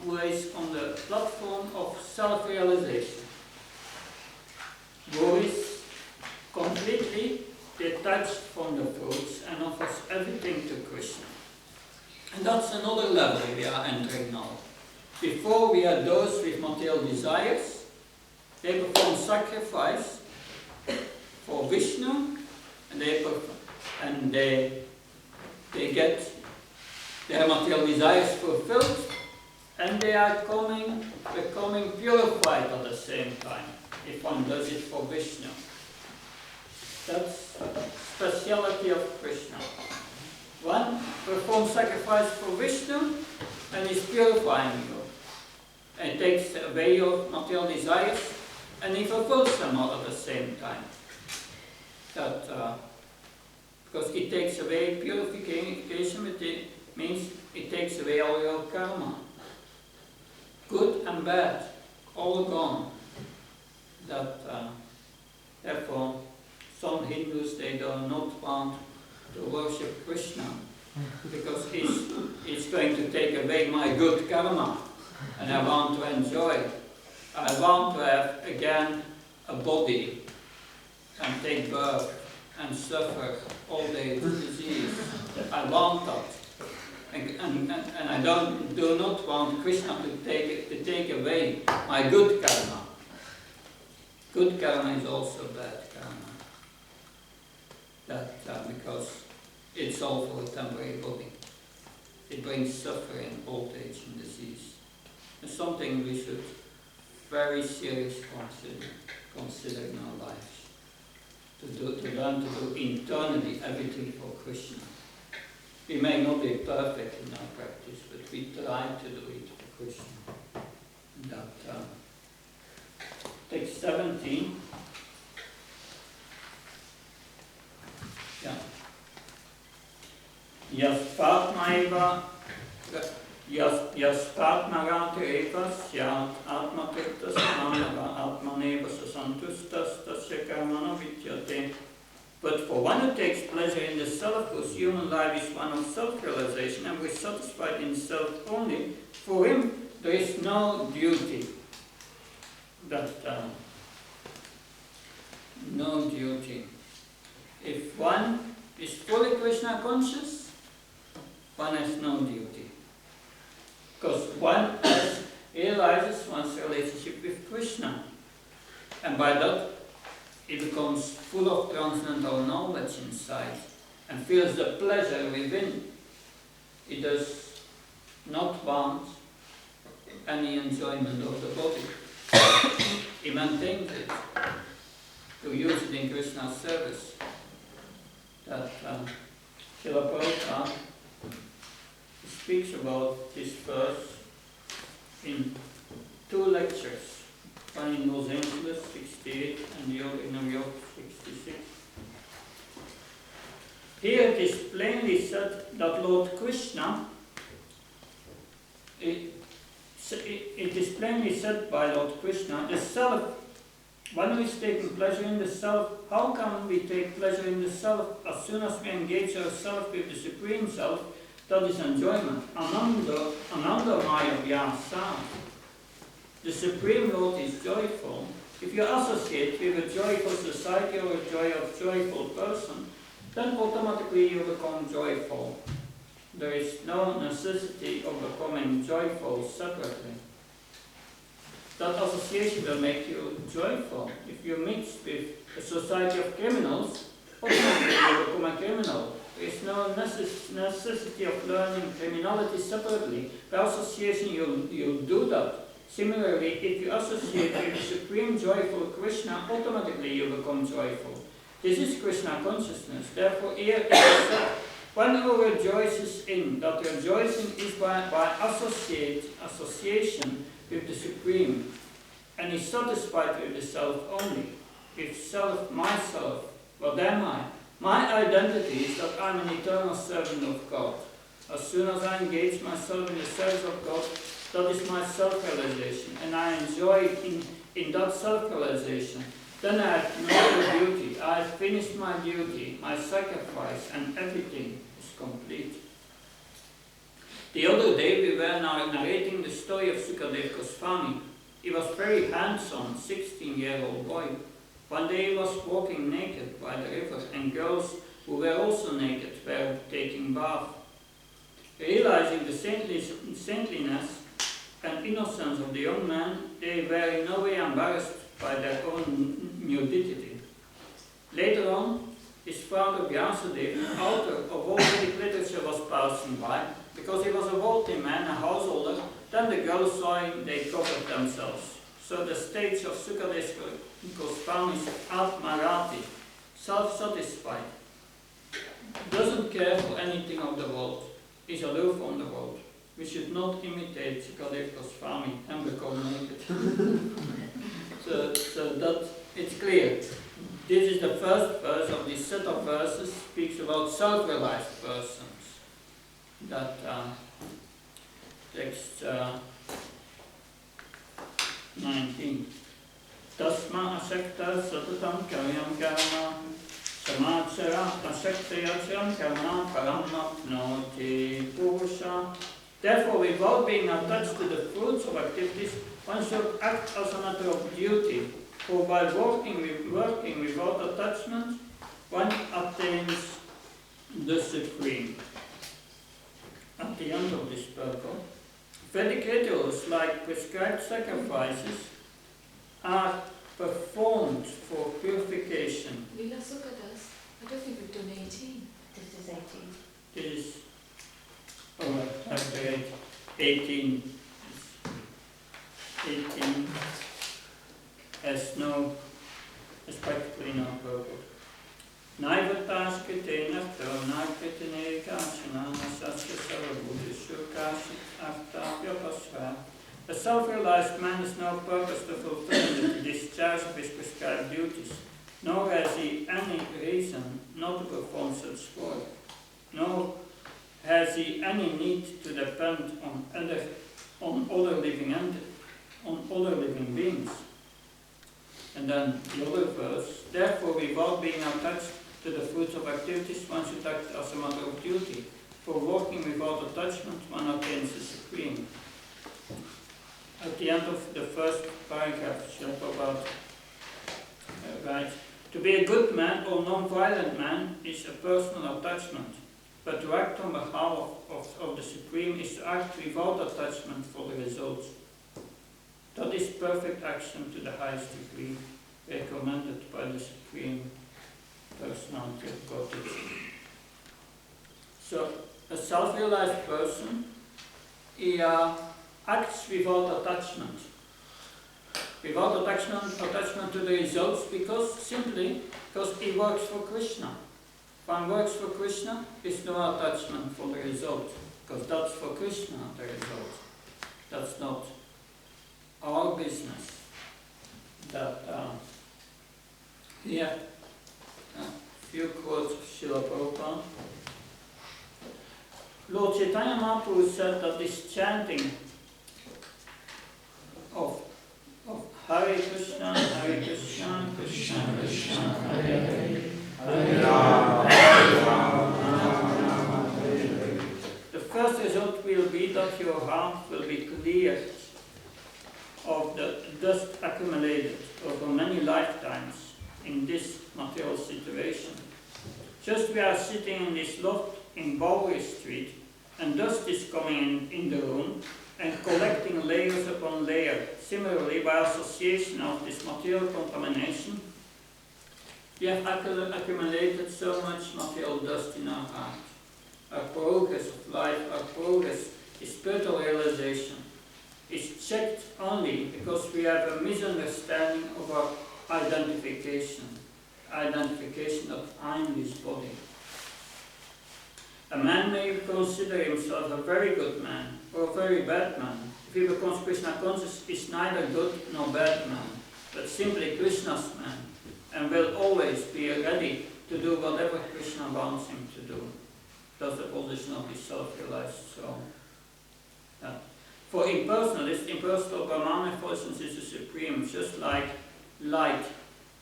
who is on the platform of self-realization, who is completely detached from the fruits and offers everything to Krishna. And that's another level we are entering now. Before we are those with material desires, they perform sacrifice for Vishnu, and they get their material desires fulfilled, and they are becoming purified at the same time, if one does it for Vishnu. That's the speciality of Krishna. One performs sacrifice for Vishnu and is purifying you, and takes away your material desires, and he fulfills them all at the same time. Because it takes away purification, it means it takes away all your karma. Good and bad, all gone. Therefore, some Hindus, they do not want to worship Krishna, because he's going to take away my good karma, and I want to enjoy. I want to have again a body, and take birth and suffer old age disease. I want that, and I do not want Krishna to take away my good karma. Good karma is also bad karma. Because it's all for a temporary body. It brings suffering, old age, and disease. It's something we should very seriously consider in our lives. To learn to do internally everything for Krishna. We may not be perfect in our practice, but we try to do it for Krishna. Text 17. Yeah. Yaspatmarati eva syat atmakritas manava atmaneva sasantustas tasya karmana vidyate But for one who takes pleasure in the self, whose human life is one of self-realization and who is satisfied in self only, for him there is no duty. No duty. If one is fully Krishna conscious, one has no duty. Because one realizes one's relationship with Krishna. And by that, he becomes full of transcendental knowledge inside and feels the pleasure within. He does not want any enjoyment of the body. He maintains it to use it in Krishna's service. That Srila Prabhupada speaks about this verse in 2 lectures, one in Los Angeles, 68, and the other in New York, 66. Here it is plainly said that Lord Krishna, it is plainly said by Lord Krishna, the self, one who is taking pleasure in the self, how can we take pleasure in the self? As soon as we engage ourselves with the Supreme Self, that is enjoyment. Ananda Maya Vyasa. The Supreme Lord is joyful. If you associate with a joyful society or a joyful person, then automatically you become joyful. There is no necessity of becoming joyful separately. That association will make you joyful. If you mix with a society of criminals, automatically you become a criminal. There is no necessity of learning criminality separately. By association you'll do that. Similarly, if you associate with the Supreme Joyful Krishna, automatically you become joyful. This is Krishna consciousness. Therefore, here it is said, one who rejoices in, that rejoicing is by association with the Supreme, and is satisfied with the self only. With self, myself, what am I? My identity is that I'm an eternal servant of God. As soon as I engage myself in the service of God, that is my self-realization, and I enjoy in that self-realization. Then I have no other duty. I have finished my duty, my sacrifice, and everything is complete. The other day we were narrating the story of Sukadeva Goswami. He was very handsome, 16-year-old boy. One day he was walking naked by the river, and girls who were also naked were taking bath. Realizing the saintliness and innocence of the young man, they were in no way embarrassed by their own nudity. Later on, his father Vyasadeva, author of all Vedic literature, was passing by. Because he was a wealthy man, a householder, then the girls saw him, they covered themselves. So the stage of Sukadeva Goswami is Atmarati, self-satisfied, doesn't care for anything of the world, is aloof from the world. We should not imitate Sukadeva Goswami and become naked. so that it's clear. This is the first verse of this set of verses, speaks about self-realized persons. That text 19. Tasma asakta satatam karyam karma samachara asaktayacham karma paramapnoti purusha. Therefore, without being attached to the fruits of activities, one should act as a matter of duty. For by working without attachment, one attains the Supreme. At the end of this purport, Vedic rituals like prescribed sacrifices are performed for purification. Lilasuka does. I don't think we've done 18. This is 18. This is, chapter 18 has practically no purport. Naivatas kitena tona kitene kashana sasya sarabudishu kashit aftapyapasva. A self-realized man has no purpose to fulfill the discharge of his prescribed duties, nor has he any reason not to perform such work, nor has he any need to depend on other living beings. And then the other verse, therefore without being attached to to the fruits of activities, one should act as a matter of duty. For working without attachment, one attains the supreme. At the end of the first paragraph, Srila Prabhupada writes, to be a good man or non-violent man is a personal attachment, but to act on behalf of the Supreme is to act without attachment for the results. That is perfect action to the highest degree, recommended by the Supreme Personality of Godhead. So, a self-realized person, he acts without attachment. Without attachment to the results, because he works for Krishna. One works for Krishna, is no attachment for the result, because that's for Krishna, the result. That's not our business. That here, a few quotes of Srila Prabhupada. Lord Chaitanya Mahaprabhu said that this chanting of Hare Krishna, Krishna Krishna, Hare Hare, Hare Rama, the first result will be that your heart will be cleared of the dust accumulated over many lifetimes in this material situation. Just we are sitting in this loft in Bowery Street, and dust is coming in the room and collecting layers upon layer. Similarly, by association of this material contamination, we have accumulated so much material dust in our heart. Our progress of life, our progress is spiritual realization. Is checked only because we have a misunderstanding of our identification that I am this body. A man may consider himself a very good man or a very bad man. If he becomes Krishna conscious, he is neither good nor bad man, but simply Krishna's man, and will always be ready to do whatever Krishna wants him to do. That's the position of the self-realized soul. For impersonalists, impersonal Brahmana, for instance, is the supreme, just like light.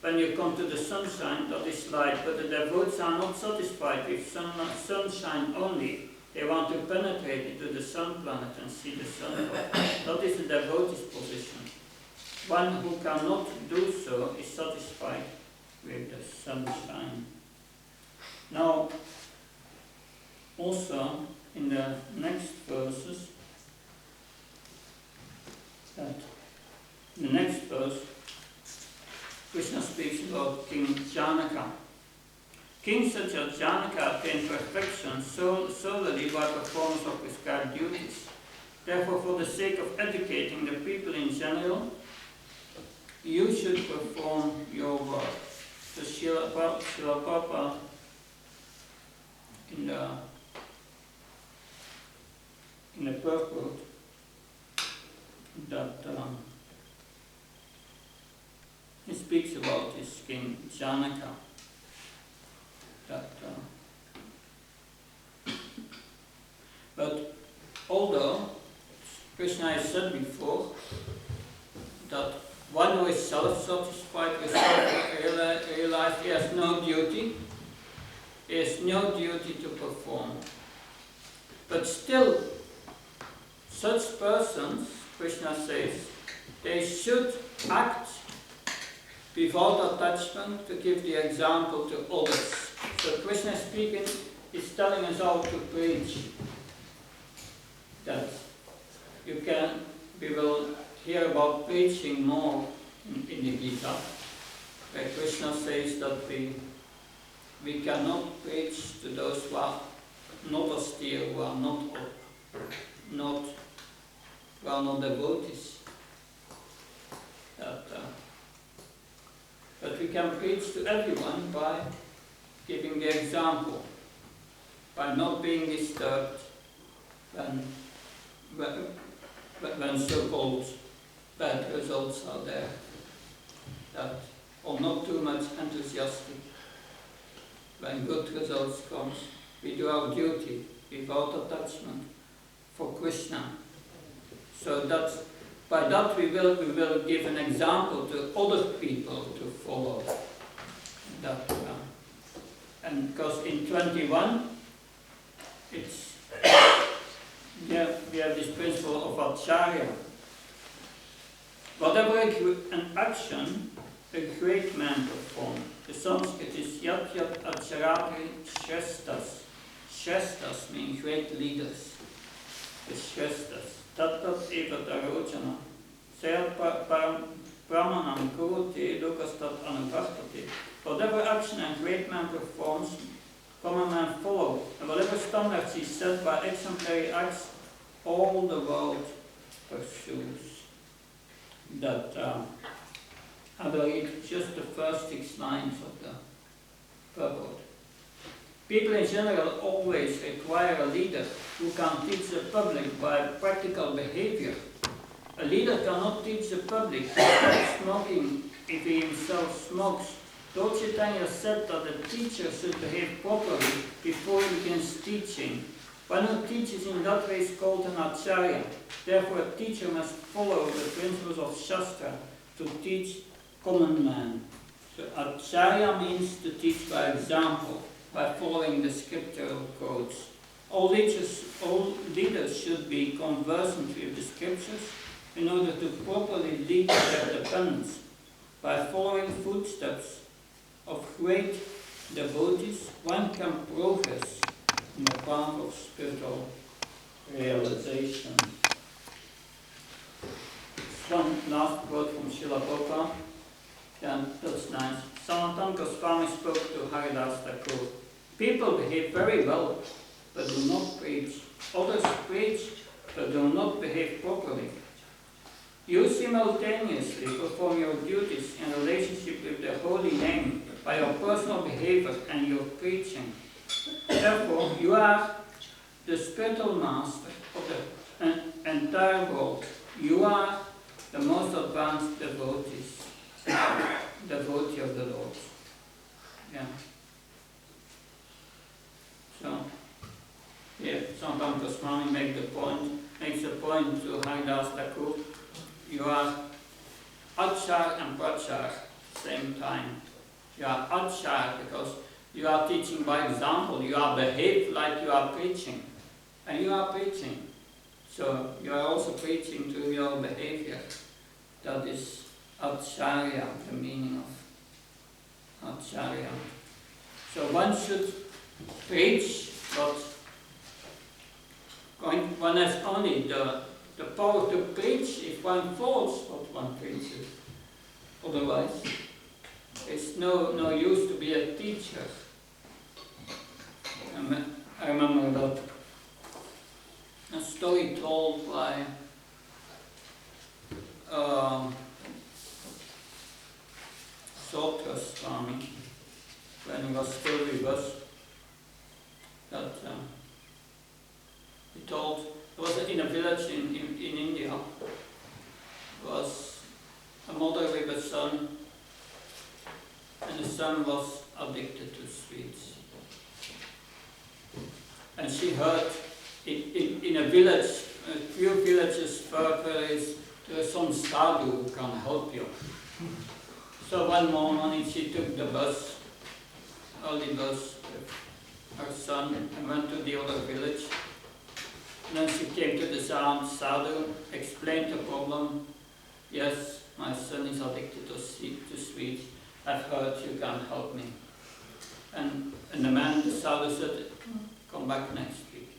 When you come to the sunshine, that is light, but the devotees are not satisfied with sunshine only. They want to penetrate into the sun planet and see the sun. That is the devotee's position. One who cannot do so is satisfied with the sunshine. Now, also in the next verses, in the next verse, Krishna speaks about King Janaka. Kings such as Janaka attain perfection solely by performance of prescribed duties. Therefore, for the sake of educating the people in general, you should perform your work. So Srila Prabhupada in the purport that he speaks about his king Janaka. But although Krishna has said before that one who is self-satisfied with self-realized, he has no duty to perform. But still, such persons, Krishna says, they should act without attachment to give the example to others. So Krishna speaking is telling us how to preach. That we will hear about preaching more in the Gita, where Krishna says that we cannot preach to those who are not austere, who are not devotees. But we can preach to everyone by giving the example, by not being disturbed when so-called bad results are there, or not too much enthusiastic. When good results come, we do our duty without attachment for Krishna. So by that we will give an example to other people to follow. And because in 21, it's, yeah, we have this principle of acharya. Whatever an action a great man performed. The Sanskrit is yat yat acharati shrestas. Shrestas mean great leaders. The shrestas. Tat tat eva darojana. Sayat pramanam kurute lokastat anuvartate. Whatever action a great man performs, common man follow. And whatever standards he set by exemplary acts, all the world pursues. That I will read just the first 6 lines of the purport. People in general always require a leader who can teach the public by practical behavior. A leader cannot teach the public to stop smoking if he himself smokes. Lord Chaitanya said that the teacher should behave properly before he begins teaching. One who teaches in that way is called an acharya. Therefore, a teacher must follow the principles of Shastra to teach common man. So, acharya means to teach by example, by following the scriptural codes. All leaders should be conversant with the scriptures in order to properly lead their dependents. By following footsteps of great devotees, one can progress in the path of spiritual realization. One last quote from Srila Prabhupada, and that's nice. Sanatana Goswami spoke to Haridas Thakur. People behave very well, but do not preach. Others preach, but do not behave properly. You simultaneously perform your duties in relationship with the holy name by your personal behavior and your preaching. Therefore, you are the spiritual master of the entire world. You are the most advanced devotee of the Lord. Yeah. So, here, Sanatana Goswami makes the point to Haridas Thakur. You are Achar and Prachar same time. You are Achar because you are teaching by example. You are behaved like you are preaching. And you are preaching. So you are also preaching through your behavior. That is Acharya, the meaning of Acharya. So one should preach, but one has only the power to preach if one follows what one preaches. Otherwise, it's no use to be a teacher. I remember about a story told by Sotra Swami when he was still with us. That he told, it was in a village in India. There was a mother with a son, and the son was addicted to sweets. And she heard in a village, a few villages further, there is some sadhu who can help you. So one morning she took the bus, early bus, with her son, and went to the other village. And then she came to the sadhu, explained the problem. Yes, my son is addicted to sweets. I've heard you can help me. And the sadhu said, come back next week.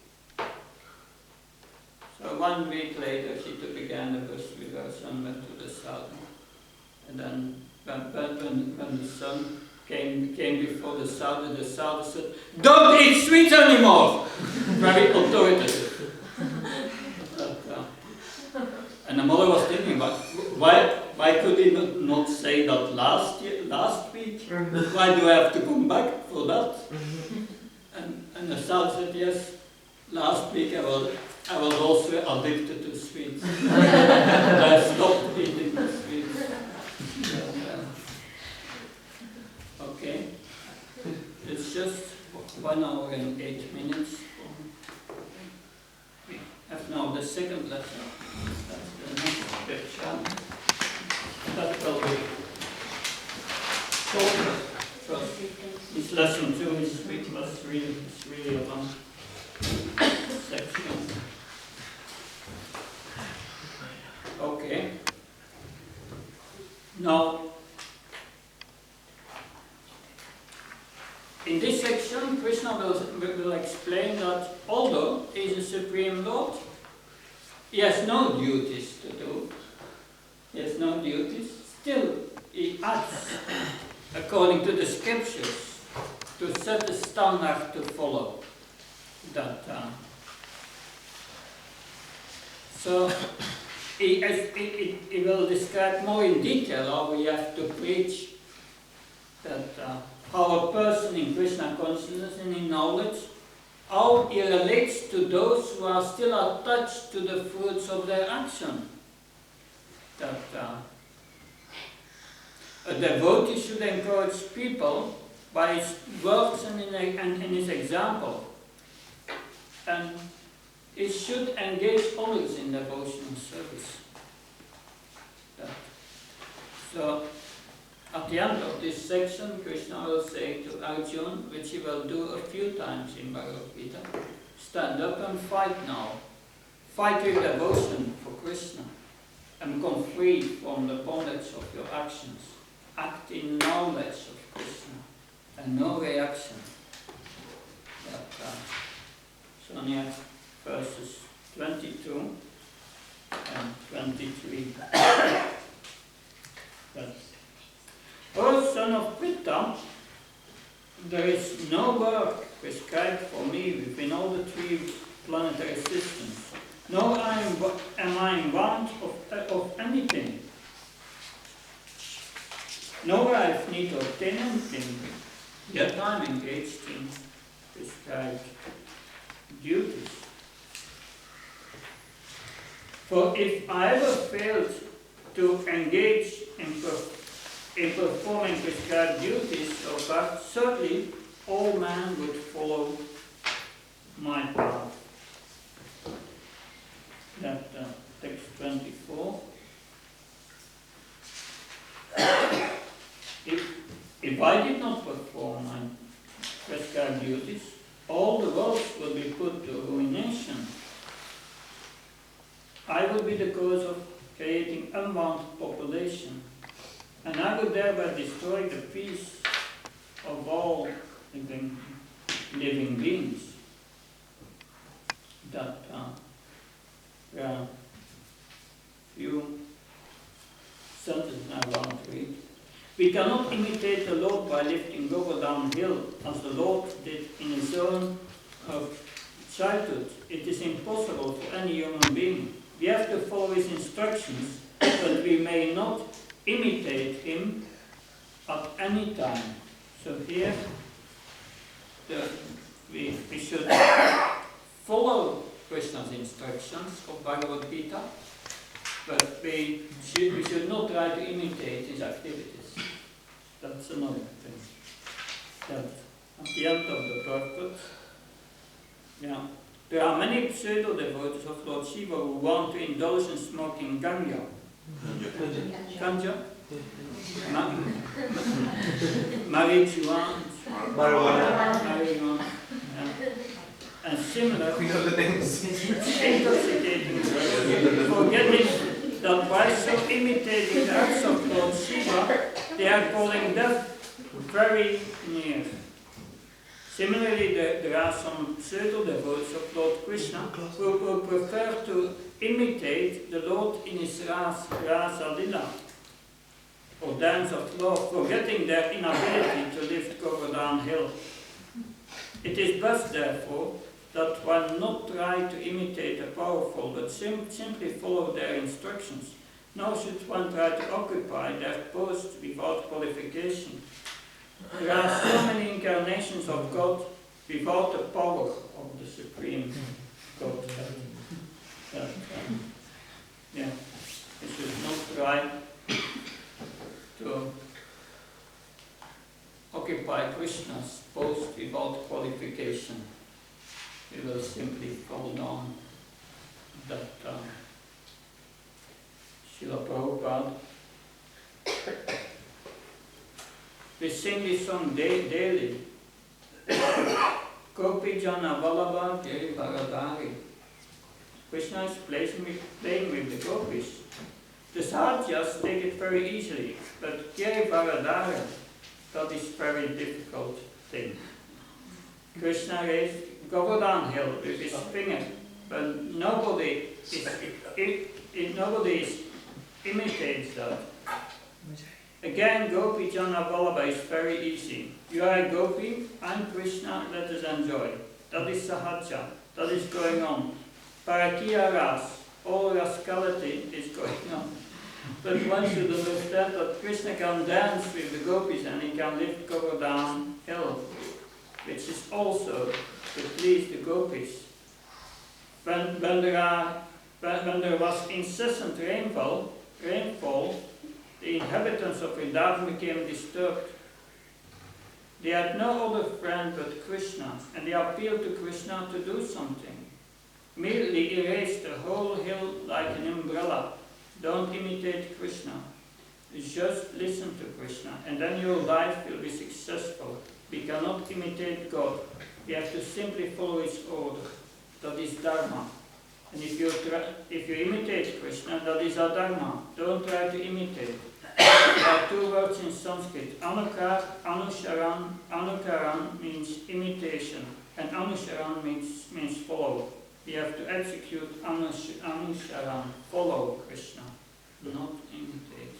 So 1 week later, she took again the bus with her son, went to the sadhu. And then when the son came before the sadhu said, don't eat sweets anymore! Very authoritative. And the mother was thinking, but why could he not say that last week? Why do I have to come back for that? And the sadhu said, yes, last week I was also addicted to sweets. I stopped eating the sweets. Okay, it's just 1 hour and 8 minutes. We have now the second lesson. That's the next picture. That will be shorter. This lesson 2 is Now, in this section, Krishna will explain that although he is the Supreme Lord, he has no duties to do. He has no duties. Still, he acts according to the scriptures to set a standard to follow. So he will describe more in detail how we have to preach that how a person in Krishna consciousness and in knowledge, how he relates to those who are still attached to the fruits of their action. That a devotee should encourage people by his words and in his example. And he should engage others in devotional service. So, at the end of this section, Krishna will say to Arjuna, which he will do a few times in Bhagavad Gita, stand up and fight now. Fight with devotion for Krishna and become free from the bondage of your actions. Act in knowledge of Krishna and no reaction. So near verses 22 and 23. O son of Pitta, there is no work prescribed for me within all the three planetary systems, nor am I in want of anything, nor I have need to obtain anything, yet I am engaged in prescribed duties. For if I ever failed to engage in performing prescribed duties, but certainly all men would follow my path. That text 24. If I did not perform my prescribed duties, all the worlds will be put to ruination. I will be the cause of creating unbound population, and I would thereby destroy the peace of all living beings. That there are few sentences I want to read. We cannot imitate the Lord by lifting Govardhan Hill as the Lord did in his own childhood. It is impossible for any human being. We have to follow his instructions, but we may not imitate him at any time. So here we should follow Krishna's instructions of Bhagavad Gita, but we should not try to imitate his activities. That's another thing. That at the end of the purport, there are many pseudo-devotees of Lord Shiva who want to indulge in smoking ganja. Ganja? Marijuana. And similar intoxicating drugs, forgetting that by so imitating the acts of Lord Shiva, they are calling death very near. Similarly, there are some pseudo-devotees of Lord Krishna who prefer to imitate the Lord in his Rasa Lila, or dance of love, forgetting their inability to lift Govardhan Hill. It is best, therefore, that one not try to imitate the powerful, but simply follow their instructions. Nor should one try to occupy their post without qualification. There are so many incarnations of God without the power of the Supreme God. We should not try to occupy Krishna's post without qualification. We will simply fall down. That Srila Prabhupada, we sing this song daily. Gopi Jana Vallabha Jai Bharadari. Krishna is playing with the gopis. The sadhyas take it very easily, but Kiri Varadara, that is very difficult thing. Krishna raised Govardhan hill with his finger, but nobody imitates that. Again, Gopi Jana Vallabha is very easy. You are a Gopi, I'm Krishna, let us enjoy. That is Sahaja, that is going on. Parakiya Ras, all rascality is going on. But one should understand that Krishna can dance with the Gopis and he can lift Govardhan hill, which is also to please the Gopis. When there was incessant rainfall, the inhabitants of Vrindavan became disturbed. They had no other friend but Krishna, and they appealed to Krishna to do something. Immediately erased the whole hill like an umbrella. Don't imitate Krishna. Just listen to Krishna, and then your life will be successful. We cannot imitate God. We have to simply follow His order. That is Dharma. And if you imitate Krishna, that is Adharma. Don't try to imitate. There are two words in Sanskrit. Anukaran means imitation, and Anusharan means follow. We have to execute Anusharan, follow Krishna, not imitate.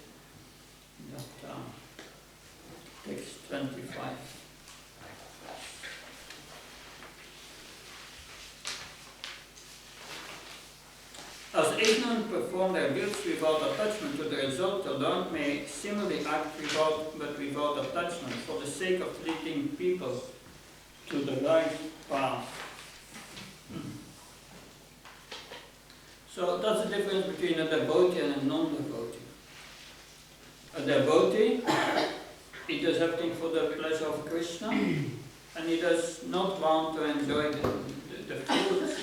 That text 25. As ignorant perform their wills without attachment to the result, the learned may similarly act without attachment for the sake of leading people to the right path. So that's the difference between a devotee and a non-devotee. A devotee, he does everything for the pleasure of Krishna, and he does not want to enjoy the fruits.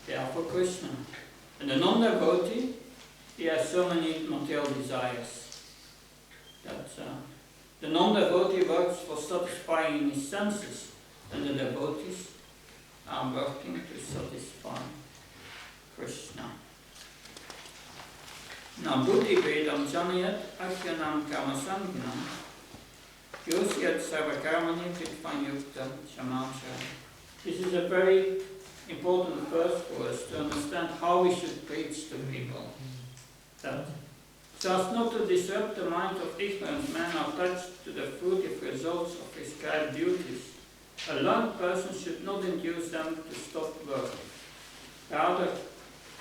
They are for Krishna. And the non-devotee, he has so many material desires that the non-devotee works for satisfying his senses, and the devotees are working to satisfy Krishna. Now, buddhi vedam janayat akyanam kamasanginam yosyat sarvakarmani pitfanyukta shamachara. This is a very important verse for us to understand how we should preach to people. That so as not to disrupt the mind of ignorant men attached to the fruitive results of prescribed duties, a learned person should not induce them to stop work. Rather,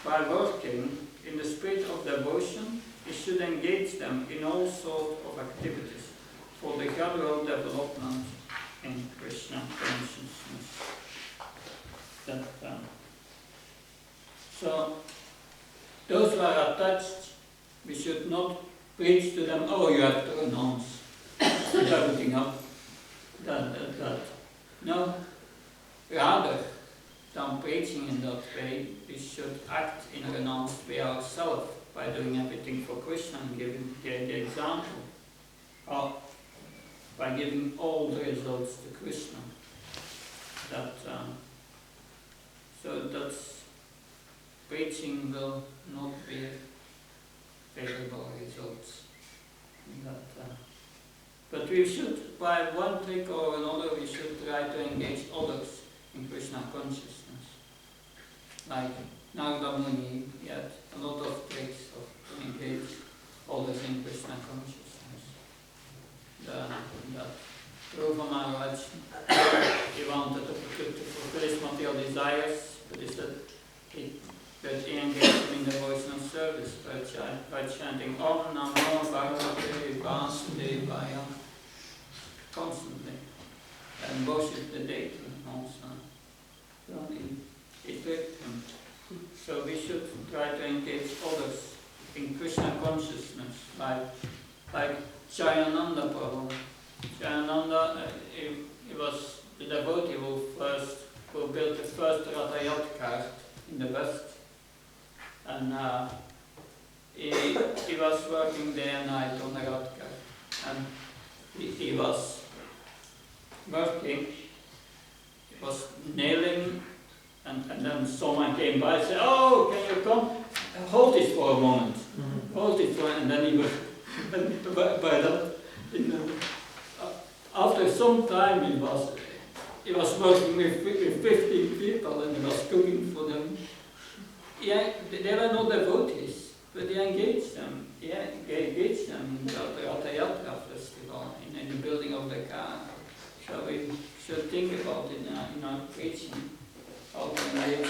by working in the spirit of devotion, he should engage them in all sorts of activities for the gradual development in Krishna consciousness. So, those who are attached, we should not preach to them, oh, you have to renounce, give everything up, that. No, rather than preaching in that way, we should act in a renounced way ourselves by doing everything for Krishna and giving the example, or by giving all the results to Krishna. So that's preaching will not be favorable results. But we should, by one trick or another, we should try to engage others in Krishna consciousness. Like Narada Muni, he had a lot of tricks to engage others in Krishna consciousness. That Dhruva Maharaj, he wanted to fulfill his material desires, but he said he engaged him in devotional service by chanting Om Namo Bhagavate Vasudevaya constantly, and worship the deity also. So he tricked him. So we should try to engage others in Krishna consciousness, like Jayananda Prabhu. Jayananda, he was the devotee who built the first Ratha Yat cart in the West, and he was working day and night on the Ratha cart, and he was working, he was nailing, and then someone came by and said, oh, can you come? hold it for a moment. Mhm. Hold it for, and then he was, by that, after some time he was working with 15 people and he was cooking for them. Yeah, they were not devotees, but he engaged them. Yeah, he engaged them in the Ratha Yatra festival, in the building of the car. So we should think about it in our preaching, how to engage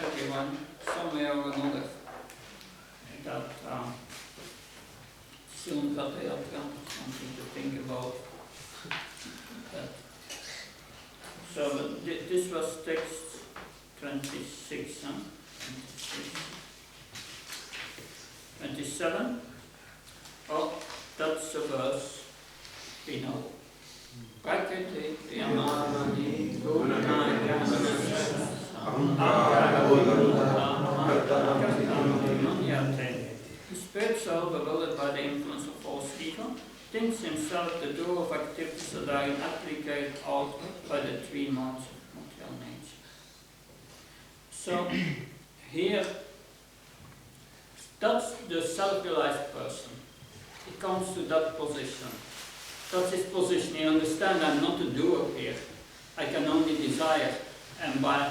everyone somewhere or another. That soon Ratha Yatra, something to think about. That. So this was text 26, huh? 27. Oh, that's a verse we know. Prakriti Yamani Gunaya The spiritual, bewildered by the influence of false ego, thinks himself the doer of activities that are inapplicable out by the three modes of material nature. So, here, that's the self-realized person. He comes to that position. That's his position. He understands I'm not a doer here. I can only desire. And by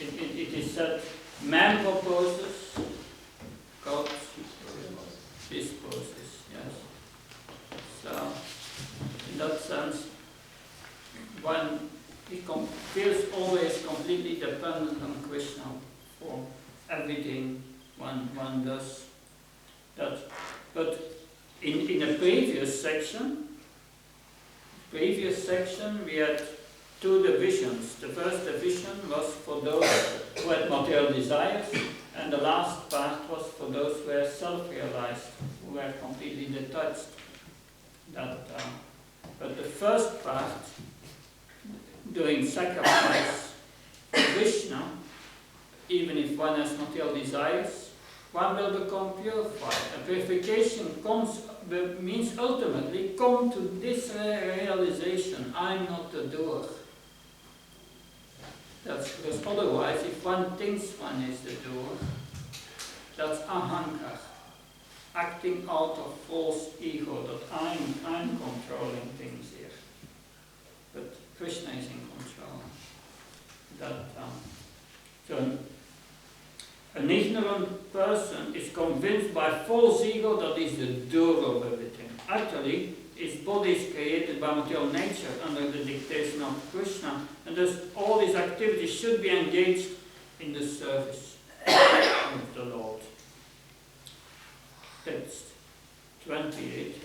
it is said, man proposes, God disposes. Yes. So, in that sense, one feels always completely dependent on Krishna for everything one does. That, but in a previous section we had two divisions. The first division was for those who had material desires, and the last part was for those who were self-realized, who were completely detached. But the first part, doing sacrifice to Krishna, even if one has material desires, one will become purified. And purification means ultimately come to this realization, I'm not the doer. That's because otherwise, if one thinks one is the doer, that's ahankar, acting out of false ego, that I'm controlling things here. But Krishna is in control. So an ignorant person is convinced by false ego that he's the doer of everything. Actually, his body is created by material nature under the dictation of Krishna, and thus all his activities should be engaged in the service of the Lord. Text 28.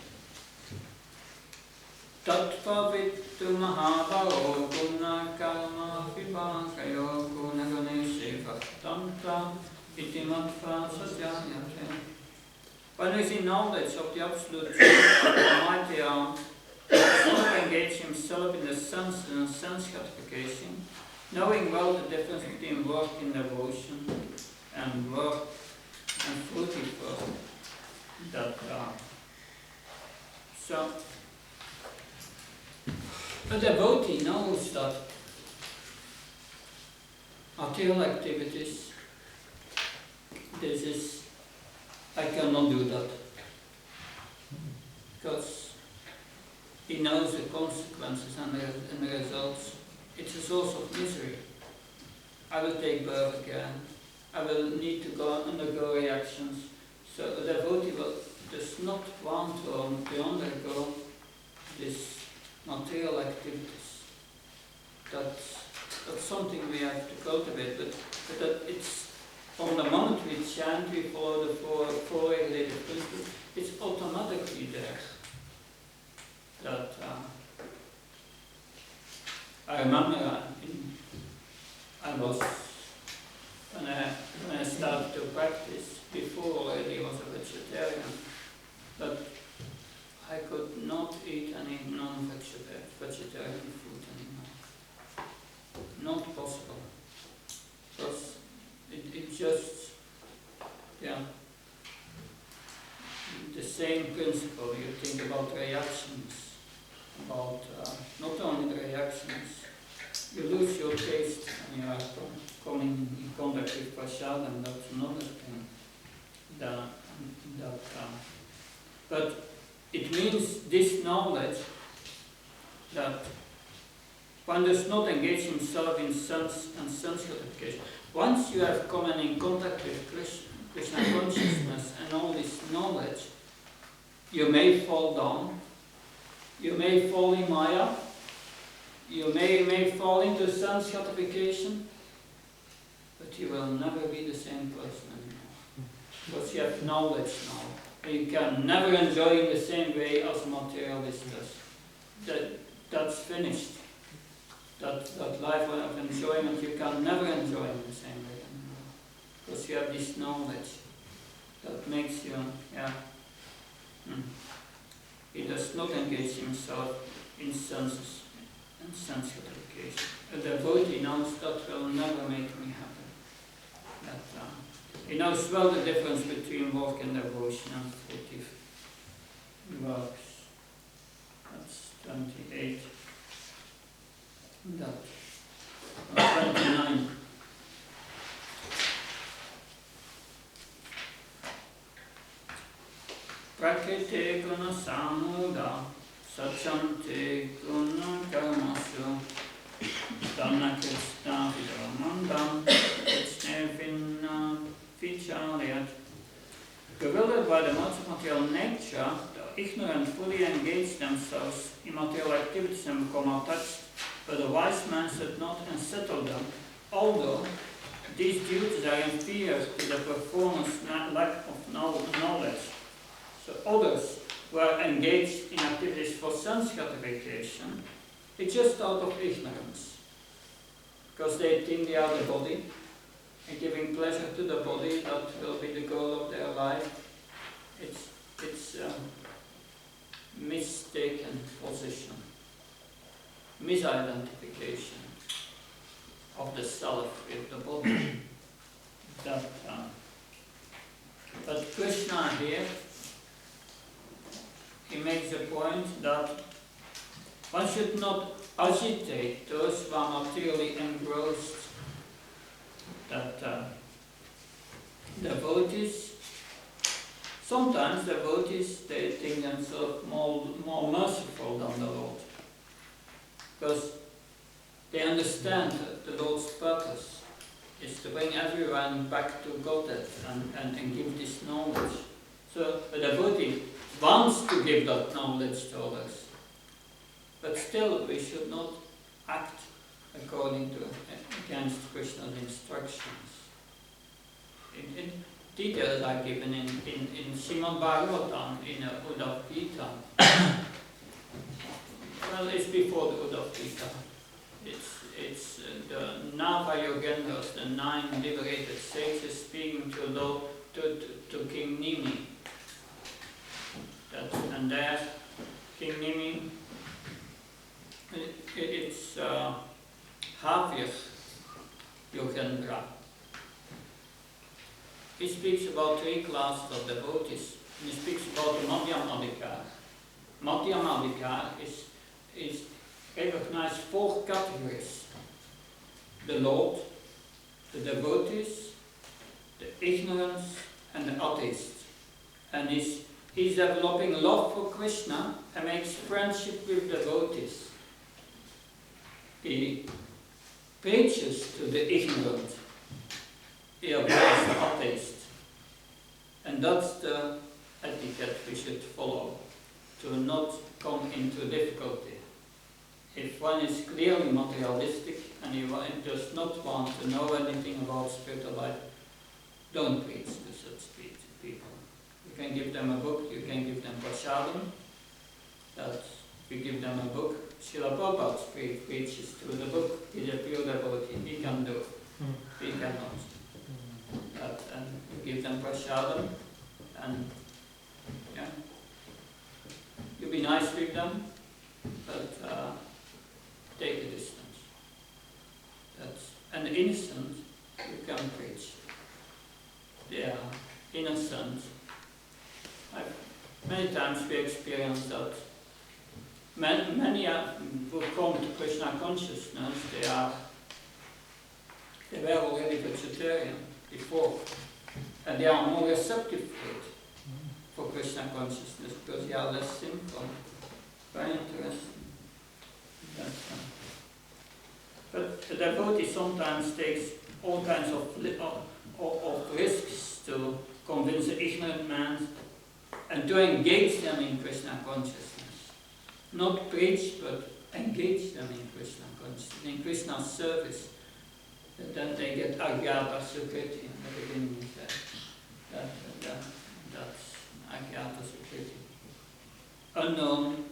Tattva vittu mahabhavo guna karma vibhakayo guna ganeshe bhaktanta iti matva satyayate. When he is in knowledge of the absolute truth of the mighty arm, he does not engage himself in the senses and sense gratification, knowing well the difference between work in devotion and work and fruitive work. So, a devotee knows that material activities, I cannot do that. Because he knows the consequences and the results. It's a source of misery. I will take birth again. I will need to undergo reactions. So a devotee does not want to undergo these material activities. That's something we have to cultivate, but that it's from the moment we chant, we follow the four regulated principles, it's automatically there. I remember when I started to practice, before already I was a vegetarian, but I could not eat any non-vegetarian food anymore. Not possible. Because it just, the same principle. You think about reactions, about not only the reactions, you lose your taste when you are coming in contact with prasadam, that's another thing. But it means this knowledge that one does not engage himself in sense and sense gratification. Once you have come in contact with Krishna consciousness and all this knowledge, you may fall down, you may fall in Maya, you may fall into sense gratification, but you will never be the same person anymore. Because you have knowledge now. You can never enjoy in the same way as a materialist does. That's finished. That life of enjoyment you can never enjoy in the same way anymore. Because you have this knowledge that makes you, He does not engage himself in senses and sense gratification. A devotee knows that will never make me happy. He knows well the difference between work and devotion and fruitive works. That's 28. That 29. Prakriti guna samuda sachante guna karmasu dana krishna vidamandam krishna vicharyat. Bewildered by the modes of material nature, the ignorant fully engage themselves in material activities and become attached, but the wise man should not unsettle them, although these duties are inferior to the performer's lack of knowledge. So others who are engaged in activities for sense gratification, it's just out of ignorance, because they think they are the body, and giving pleasure to the body, that will be the goal of their life. It's mistaken position, misidentification of the self with the body. But Krishna here, he makes the point that one should not agitate those who are materially engrossed. That devotees, sometimes devotees, they think themselves more merciful than the Lord, because they understand that the Lord's purpose is to bring everyone back to Godhead and give this knowledge. So the devotee wants to give that knowledge to others, but still we should not act according to against Krishna's instructions. In details are given in Srimad Bhagavatam, in Bhagavad Gita. Well, it's before the Bhagavad Gita. It's the Nava Yogendras, the 9 liberated sages, speaking to King Nimi. And there, King Nimi, it's Havir Yogendra. He speaks about 3 classes of devotees. He speaks about the Madhyamadikar. Madhyamadikar is recognized 4 categories: the Lord, the devotees, the ignorance, and the atheists. And he's developing love for Krishna and makes friendship with devotees. He preaches to the ignorant. He avoids the atheist. And that's the etiquette we should follow, to not come into difficulty. If one is clearly materialistic and he does not want to know anything about spiritual life, don't preach to such people. You can give them a book, you can give them prasadam. That you give them a book. Srila Prabhupada preaches through the book. He's a pure devotee. He can do. We cannot. And you give them prasadam, and you be nice with them, but take a distance. And the innocent, you can preach. They are innocent. Many times we experience that many who come to Krishna consciousness, they are They were already vegetarian before, and they are more receptive to it, for Krishna consciousness, because they are less simple. Very interesting. But the devotee sometimes takes all kinds of risks to convince the ignorant man and to engage them in Krishna consciousness. Not preach, but engage them in Krishna consciousness, in Krishna's service. And then they get Agyata Sukriti in the beginning. That's Agyata Sukriti. Unknown,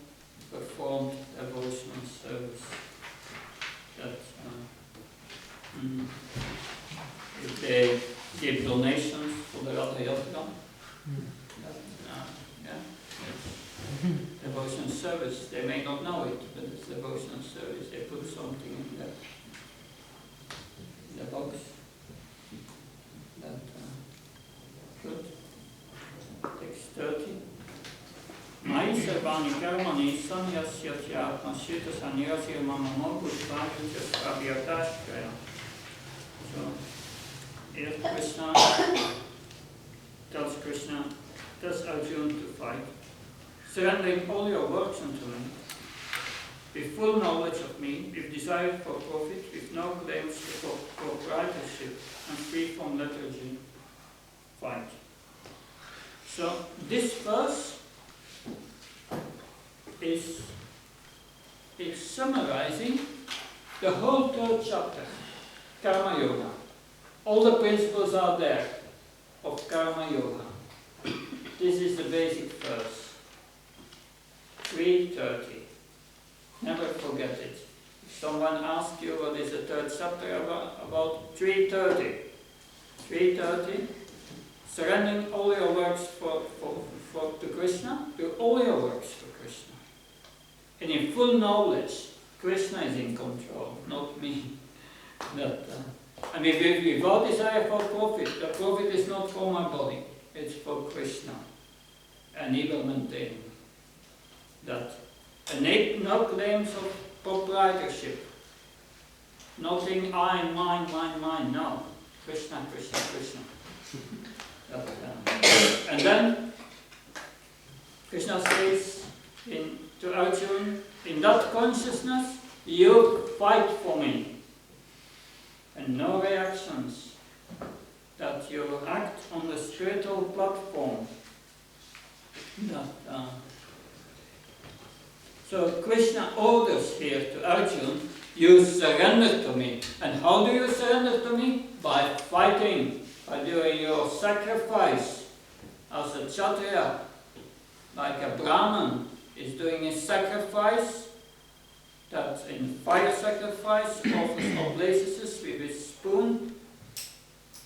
performed devotional service. If they give donations for the Radha Yatra, devotional service. They may not know it, but it's devotional service. They put something in the box. Good. Text 30. Mai sarvani karmani samyasyatya mashyata sanyasya mamamo bhutvajuja svavyatashkaya. So, if Krishna tells Arjuna to fight, surrendering all your works unto me, with full knowledge of me, with desire for profit, with no claims for proprietorship, and free from lethargy, fight. So, this verse is summarizing the whole third chapter, Karma Yoga. All the principles are there of Karma Yoga. This is the basic verse. 3:30. Never forget it. If someone asks you what is the third chapter about 3:30. 3:30. Surrendering all your works to Krishna, do all your works for Krishna. And in full knowledge, Krishna is in control, not me. I mean, without desire for profit, the profit is not for my body, it's for Krishna. And he will maintain that. And no claims of proprietorship. Nothing I, mine, no. Krishna, Krishna, Krishna. And then Krishna says to Arjuna, in that consciousness, you fight for me. And no reactions. That you act on the spiritual platform. So Krishna orders here to Arjuna, you surrender to me. And how do you surrender to me? By fighting. By doing your sacrifice as a Kshatriya, like a Brahman is doing his sacrifice, that's in fire sacrifice, offers oblaces with his spoon,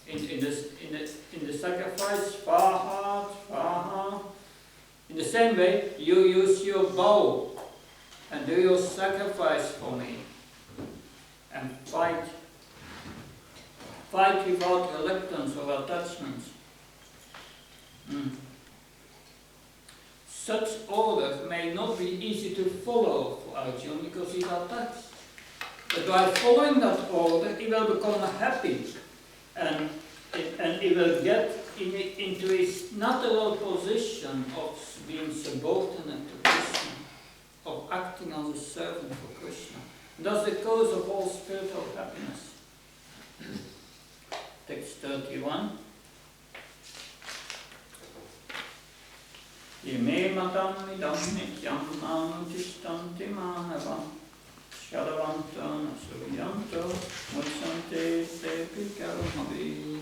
in the sacrifice, Svaha. In the same way, you use your bow and do your sacrifice for me, and fight. Fight without reluctance or attachment. Such order may not be easy to follow for Arjuna because he's attached. But by following that order, he will become happy and he will get into his natural position of being subordinate to Krishna, of acting as a servant for Krishna. And that's the cause of all spiritual happiness. Text 31. Ime matam idam nityam anutishtanti manava shadavanto nasuyanto mutsante sepi karmavi.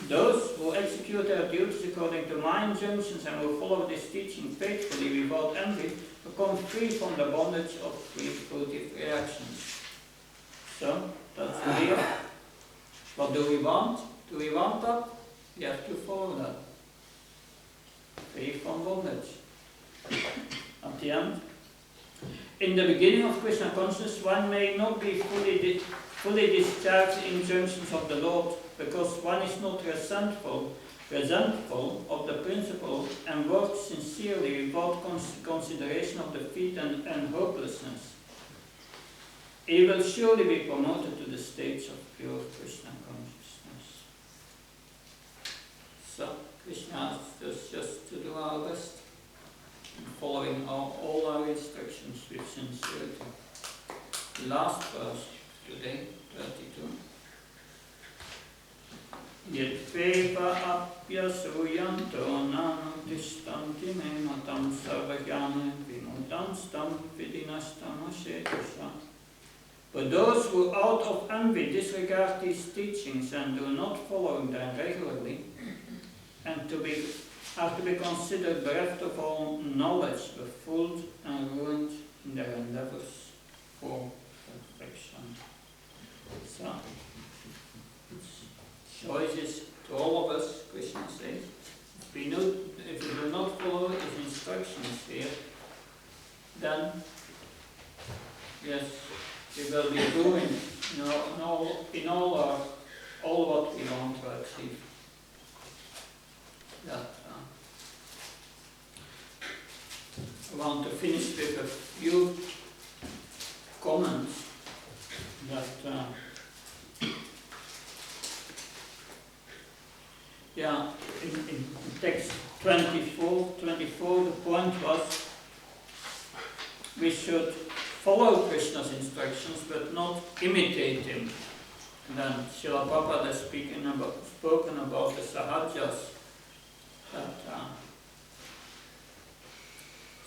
Those who execute their duties according to my injunctions and will follow this teaching faithfully without envy become free from the bondage of fruitive reactions. So, that's clear. What do we want? Do we want that? You have to follow that. Free from bondage. At the end. In the beginning of Krishna consciousness, one may not be fully discharge the injunctions of the Lord, because one is not resentful of the principle and works sincerely without consideration of defeat and hopelessness. he will surely be promoted to the states of pure Krishna consciousness. So Krishna asks us just to do our best in following all our instructions with sincerity. Last verse today, 32. Yetveva apyasuyanto nanutishtanti me matam sarvajnane vimudam stam vidinastam ashetusha. But those who out of envy disregard these teachings and do not follow them regularly, and are to be considered bereft of all knowledge, were fooled and ruined in their endeavors for perfection. So, choices to all of us, Krishna says. If we do not follow his instructions here, then yes, we will be ruined in all what we want to achieve. I want to finish with a few comments that in text 24, the point was we should follow Krishna's instructions but not imitate him. And then Srila Prabhupada has spoken about the sahajas, that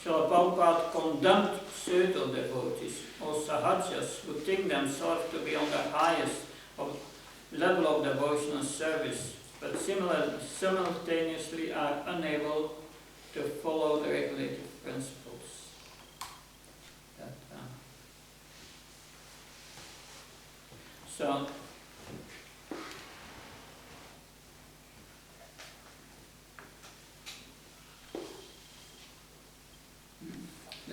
Srila Prabhupada condemned pseudo-devotees or sahajas who think themselves to be on the highest level of devotional service, but simultaneously are unable to follow the regulative principles. So,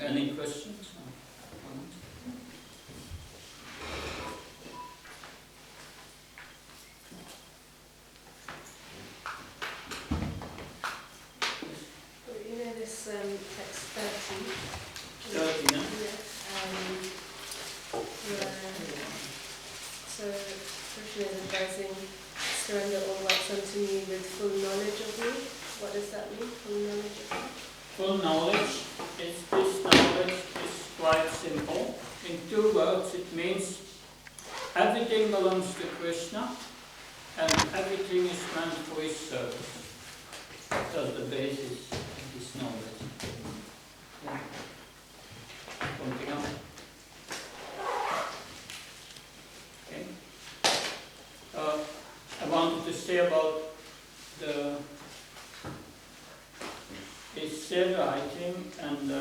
any questions? Text 30. 30, yeah? So Krishna is advising, surrender all rights unto me with full knowledge of me. What does that mean, full knowledge of me? Full knowledge is quite simple. In 2 words, it means everything belongs to Krishna and everything is meant for his service. That's the basis of this knowledge. Yeah. Something else? Okay. I wanted to say about essay writing and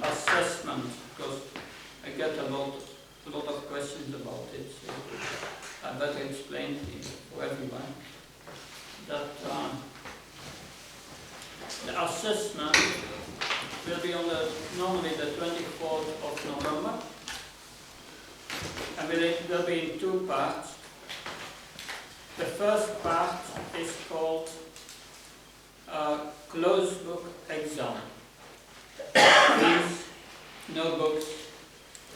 assessment, because I get a lot of questions about it, so I better explain it for everyone. That the assessment will be on normally the 24th of November, and it will be in 2 parts. The first part is called closed book exam. Means no books,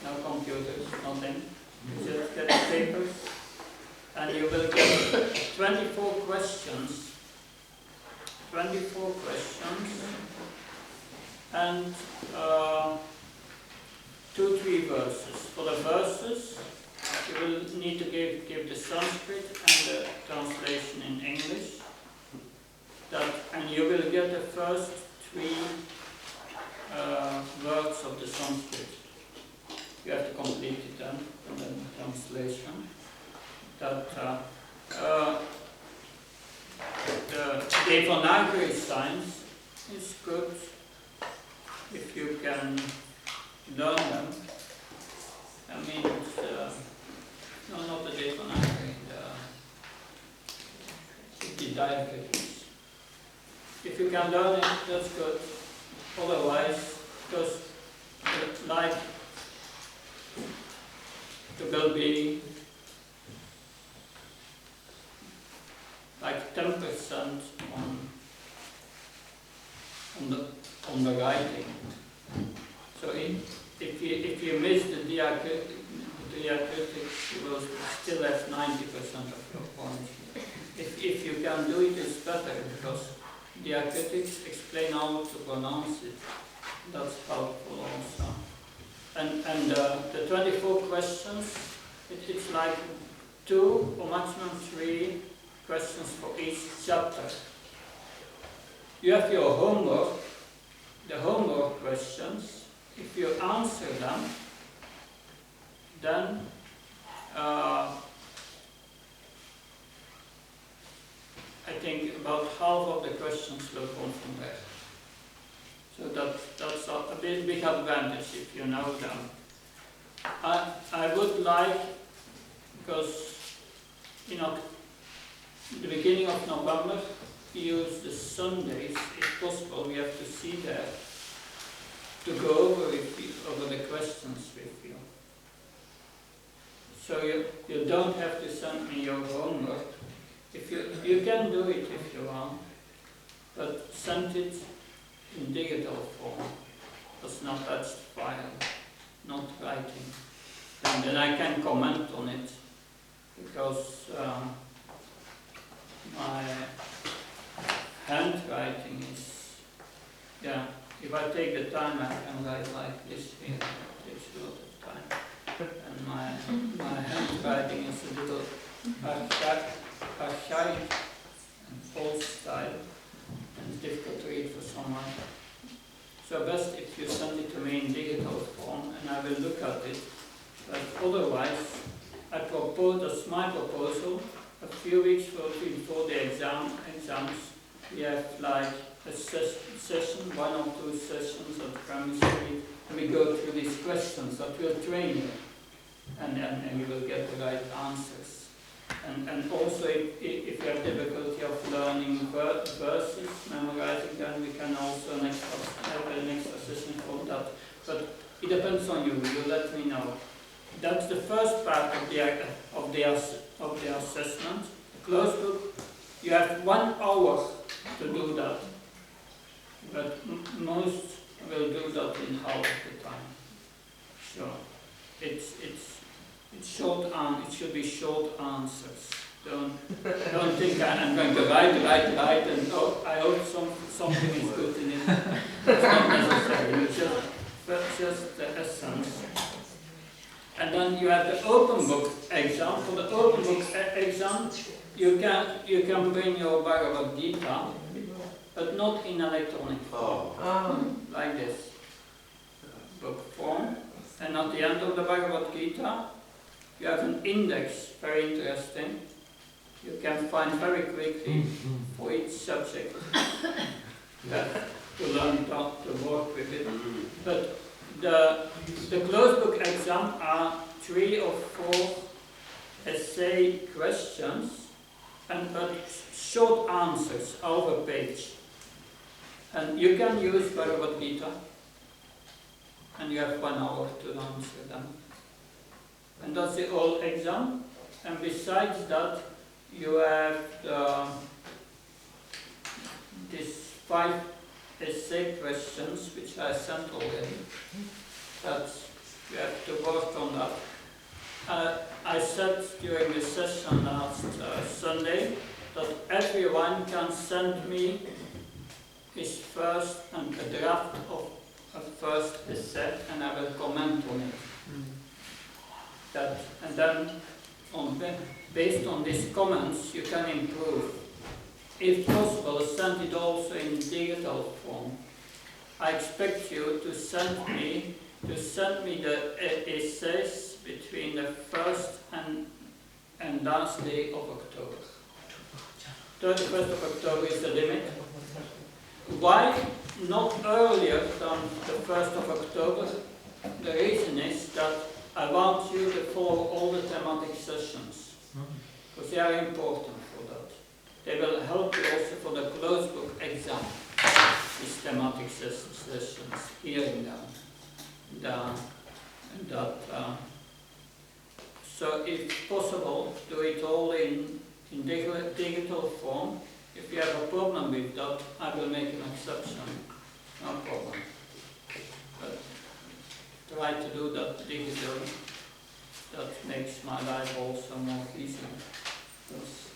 no computers, nothing. You just get the papers, and you will get 24 questions. 24 questions, and 2-3 verses. For the verses, you will need to give the Sanskrit and the translation in English. And you will get the first 3 words of the Sanskrit. You have to complete it then, and then the translation. The Devanagari signs is good if you can learn them. I mean, no, not the Devanagari, the diacritics. If you can learn it, that's good. Otherwise, because like there will be like 10% on the writing. So if you miss the diacritics, you will still have 90% of your points. If you can do it, it's better, because diacritics explain how to pronounce it. That's helpful also. And the 24 questions, it's like 2 or maximum 3 questions for each chapter. You have your homework, the homework questions. If you answer them, then I think about half of the questions will come from there. So that's a big advantage if you know them. I would like, because the beginning of November, we use the Sundays, if possible, we have to see there, to go over the questions with you. So you don't have to send me your homework. If you can do it if you want, but send it in digital form. It's not touched file, not writing. And then I can comment on it, because my handwriting is, if I take the time, I can write like this here. It takes a lot of time. And my handwriting is a little archaic and old style, and it's difficult to read for someone. So best if you send it to me in digital form, and I will look at it. But otherwise, I propose, as my proposal, a few weeks before the exams, we have like a session, 1 or 2 sessions at primary school, and we go through these questions that will train you, and you will get the right answers. And also, if you have difficulty of learning verses, memorizing them, we can also have an extra session for that. But it depends on you. You let me know. That's the first part of the assessment. The closed book. You have 1 hour to do that, but most will do that in half of the time. So it's short. It should be short answers. Don't think I'm going to write, and I hope something is good in it. It's not necessary. It's just the essence. And then you have the open book exam. For the open book exam, you can bring your Bhagavad Gita, but not in electronic form, like this book form. And at the end of the Bhagavad Gita, you have an index, very interesting. You can find very quickly for each subject to learn to work with it. But the closed book exam are 3 or 4 essay questions, but short answers over a page. And you can use Bhagavad Gita, and you have 1 hour to answer them. And that's the whole exam. And besides that, you have these 5 essay questions, which I sent already. That you have to work on that. I said during the session last Sunday that everyone can send me his first and a draft of a first essay, and I will comment on it. And then, based on these comments, you can improve. If possible, send it also in digital form. I expect you to send me the essays between the 1st and last day of October. 31st of October is the limit. Why not earlier than the 1st of October? The reason is that I want you to follow all the thematic sessions, because they are important for that. They will help you also for the closed book exam, these thematic sessions, hearing them. So if possible, do it all in digital form. If you have a problem with that, I will make an exception. No problem. But try to do that digitally. That makes my life also more easy. Because,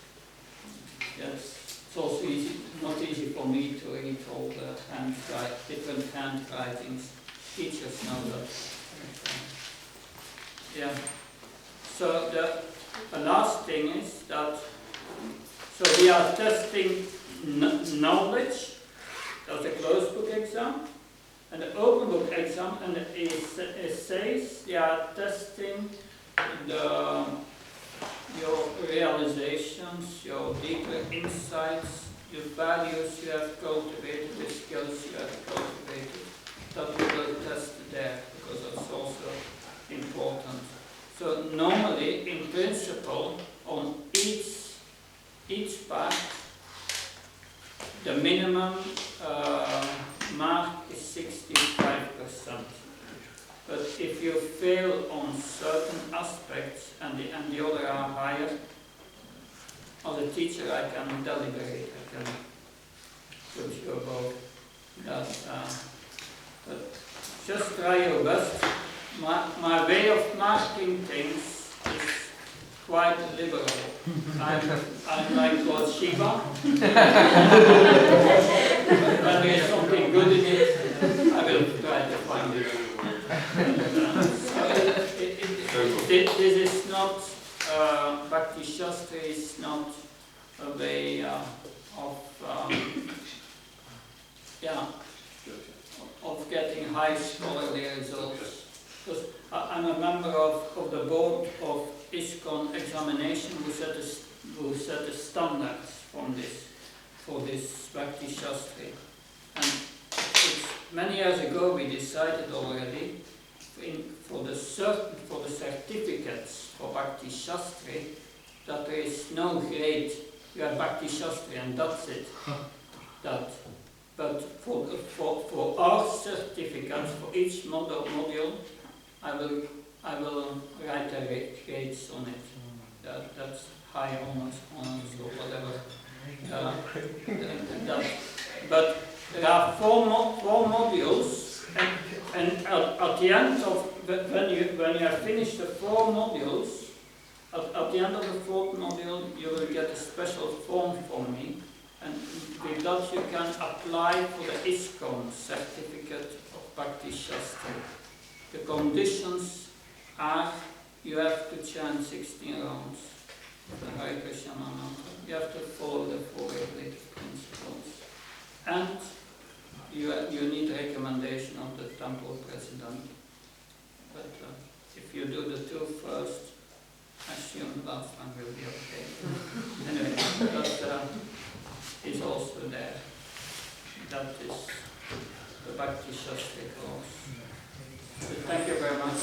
yes, it's also not easy for me to read all the different handwritings. Teachers know that. Yeah. So the last thing is that, so we are testing knowledge. That's a closed book exam. And the open book exam and the essays, they are testing your realizations, your deeper insights, your values you have cultivated, the skills you have cultivated. That we will test there, because that's also important. So normally, in principle, on each part, the minimum mark is 65%. But if you fail on certain aspects and the other are higher, as a teacher I can deliberate, I can put you above that. But just try your best. My way of marking things is quite liberal. I'm like Lord Shiva. When there is something good in it, I will try to find it. This is not, Bhakti Sastri is not a way of getting high scholarly results. Because I'm a member of the board of ISKCON examination who set the standards for this Bhakti Sastri. And many years ago we decided already for the certificates for Bhakti Sastri that there is no grade. You have Bhakti Sastri and that's it. But for our certificates for each module, I will write the grades on it. That's high honors or whatever. But there are four modules, and at the end of when you have finished the 4 modules, at the end of the 4th module, you will get a special form from me, and with that you can apply for the ISKCON certificate of Bhakti Sastri. The conditions are you have to chant 16 rounds. Hare Krishna mantra. You have to follow the 4 regulative principles. And you need recommendation of the temple president. But if you do the 2 first, I assume the last one will be okay. Anyway, that is also there. That is the Bhakti Sastri course. So thank you very much.